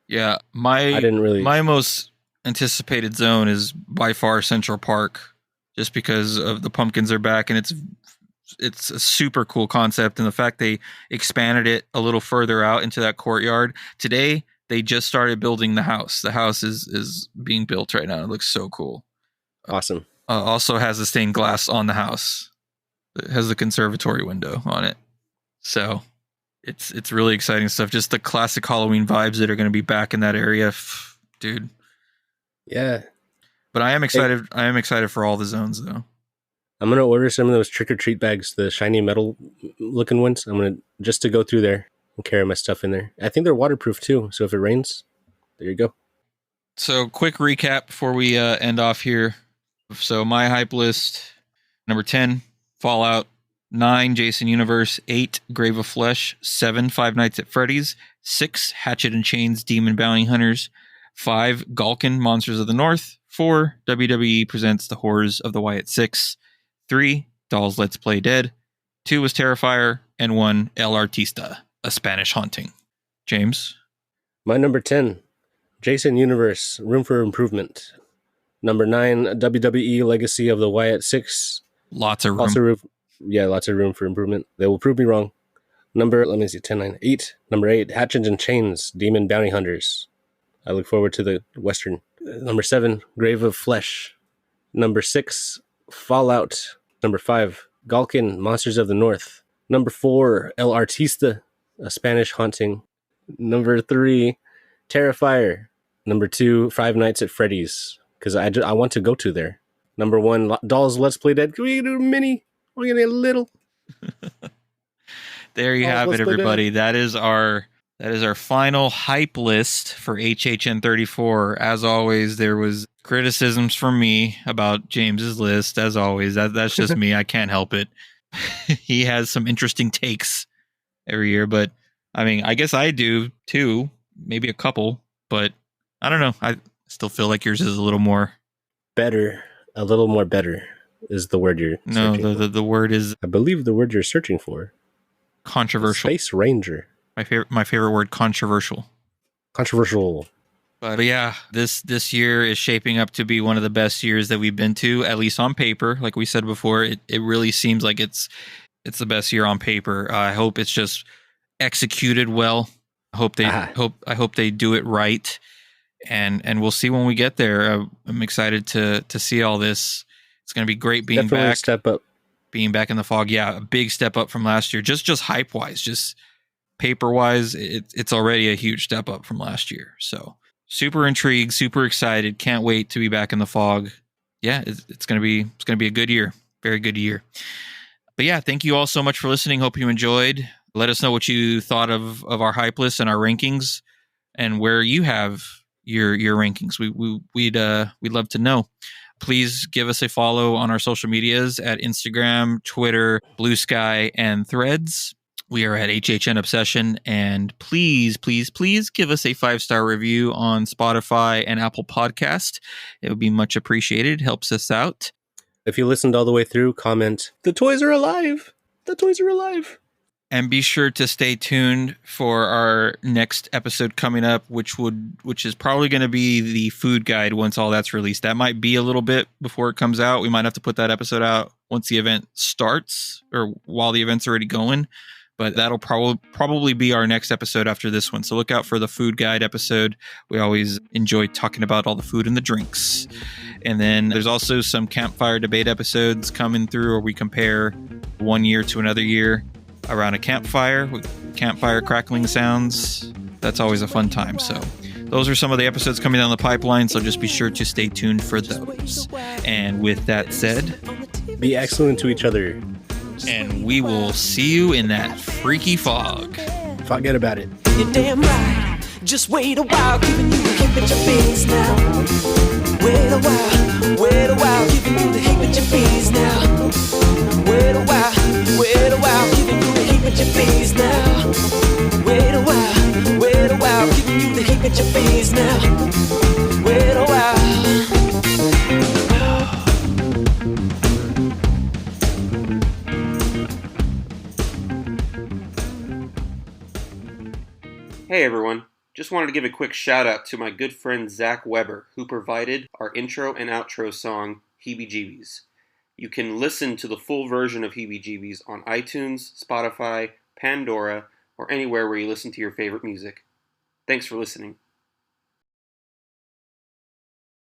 Speaker 1: Yeah. My most anticipated zone is by far Central Park, just because of the pumpkins are back, and it's a super cool concept, and the fact they expanded it a little further out into that courtyard. Today they just started building the house. The house is being built right now. It looks so cool.
Speaker 2: Awesome.
Speaker 1: Also has the stained glass on the house. It has the conservatory window on it. So it's really exciting stuff. Just the classic Halloween vibes that are going to be back in that area, dude.
Speaker 2: Yeah.
Speaker 1: But I am excited. I am excited for all the zones, though.
Speaker 2: I'm gonna order some of those trick or treat bags, the shiny metal looking ones. I'm gonna just to go through there and carry my stuff in there. I think they're waterproof too, so if it rains, there you go.
Speaker 1: So, quick recap before we end off here. So, my hype list: number 10, Fallout; 9, Jason Universe; 8, Grave of Flesh; 7, Five Nights at Freddy's; 6, Hatchet and Chains Demon Bounty Hunters; 5, Galkin Monsters of the North; 4, WWE presents The Horrors of the Wyatt Six; 3, Dolls Let's Play Dead; 2 was Terrifier; and 1, El Artista, A Spanish Haunting. James?
Speaker 2: My number 10, Jason Universe, Room for Improvement. Number 9, WWE Legacy of the Wyatt Six.
Speaker 1: Lots of room.
Speaker 2: Lots of room for improvement. They will prove me wrong. Number 8. Number 8, Hatchet and Chains, Demon Bounty Hunters. I look forward to the Western. Number 7, Grave of Flesh. Number 6, Fallout. Number 5, Galkin, Monsters of the North. Number 4, El Artista, A Spanish Haunting. Number 3, Terrifier. Number 2, Five Nights at Freddy's, because I want to go to there. Number 1, Dolls Let's Play Dead. Can we do a mini? We're going to get a little.
Speaker 1: There you have it, everybody. That is our final hype list for HHN34. As always, there was criticisms from me about James's list. As always, that's just me. I can't help it. He has some interesting takes every year, but I mean, I guess I do too. Maybe a couple, but I don't know. I still feel like yours is a little more
Speaker 2: better. A little more better is the word you're
Speaker 1: No,
Speaker 2: searching for.
Speaker 1: the word is
Speaker 2: I believe the word you're searching for.
Speaker 1: controversial.
Speaker 2: Space Ranger.
Speaker 1: My favorite word, controversial.
Speaker 2: Controversial.
Speaker 1: But yeah, this year is shaping up to be one of the best years that we've been to, at least on paper. Like we said before, it really seems like it's the best year on paper. I hope it's just executed well. I hope they do it right, and we'll see when we get there. I'm excited to see all this. It's going to be great being
Speaker 2: Definitely
Speaker 1: back.
Speaker 2: A step up.
Speaker 1: Being back in the fog, yeah, a big step up from last year. Just hype wise, just paper wise, it's already a huge step up from last year. So super intrigued, super excited. Can't wait to be back in the fog. Yeah, it's gonna be a good year, very good year. But yeah, thank you all so much for listening. Hope you enjoyed. Let us know what you thought of our hype list and our rankings, and where you have your rankings. We'd love to know. Please give us a follow on our social medias at Instagram, Twitter, Blue Sky, and Threads. We are at HHN Obsession, and please give us a 5-star review on Spotify and Apple Podcast. It would be much appreciated. Helps us out.
Speaker 2: If you listened all the way through, comment, "The toys are alive! The toys are alive!"
Speaker 1: And be sure to stay tuned for our next episode coming up, which is probably going to be the food guide once all that's released. That might be a little bit before it comes out. We might have to put that episode out once the event starts or while the event's already going. But that'll probably be our next episode after this one. So look out for the food guide episode. We always enjoy talking about all the food and the drinks. And then there's also some campfire debate episodes coming through where we compare one year to another year around a campfire with campfire crackling sounds. That's always a fun time. So those are some of the episodes coming down the pipeline. So just be sure to stay tuned for those. And with that said,
Speaker 2: be excellent to each other.
Speaker 1: And we will see you in that freaky fog.
Speaker 2: Forget about it.
Speaker 3: You're damn right. Just wait a while, giving you the hip at your face now. Wait a while, giving you the hip at your face now. Wait a while, giving you the hip at your face now. Wait a while, giving you the hip at your face now. Wait a while.
Speaker 4: Hey everyone, just wanted to give a quick shout out to my good friend Zach Weber, who provided our intro and outro song, Heebie Jeebies. You can listen to the full version of Heebie Jeebies on iTunes, Spotify, Pandora, or anywhere where you listen to your favorite music. Thanks for listening.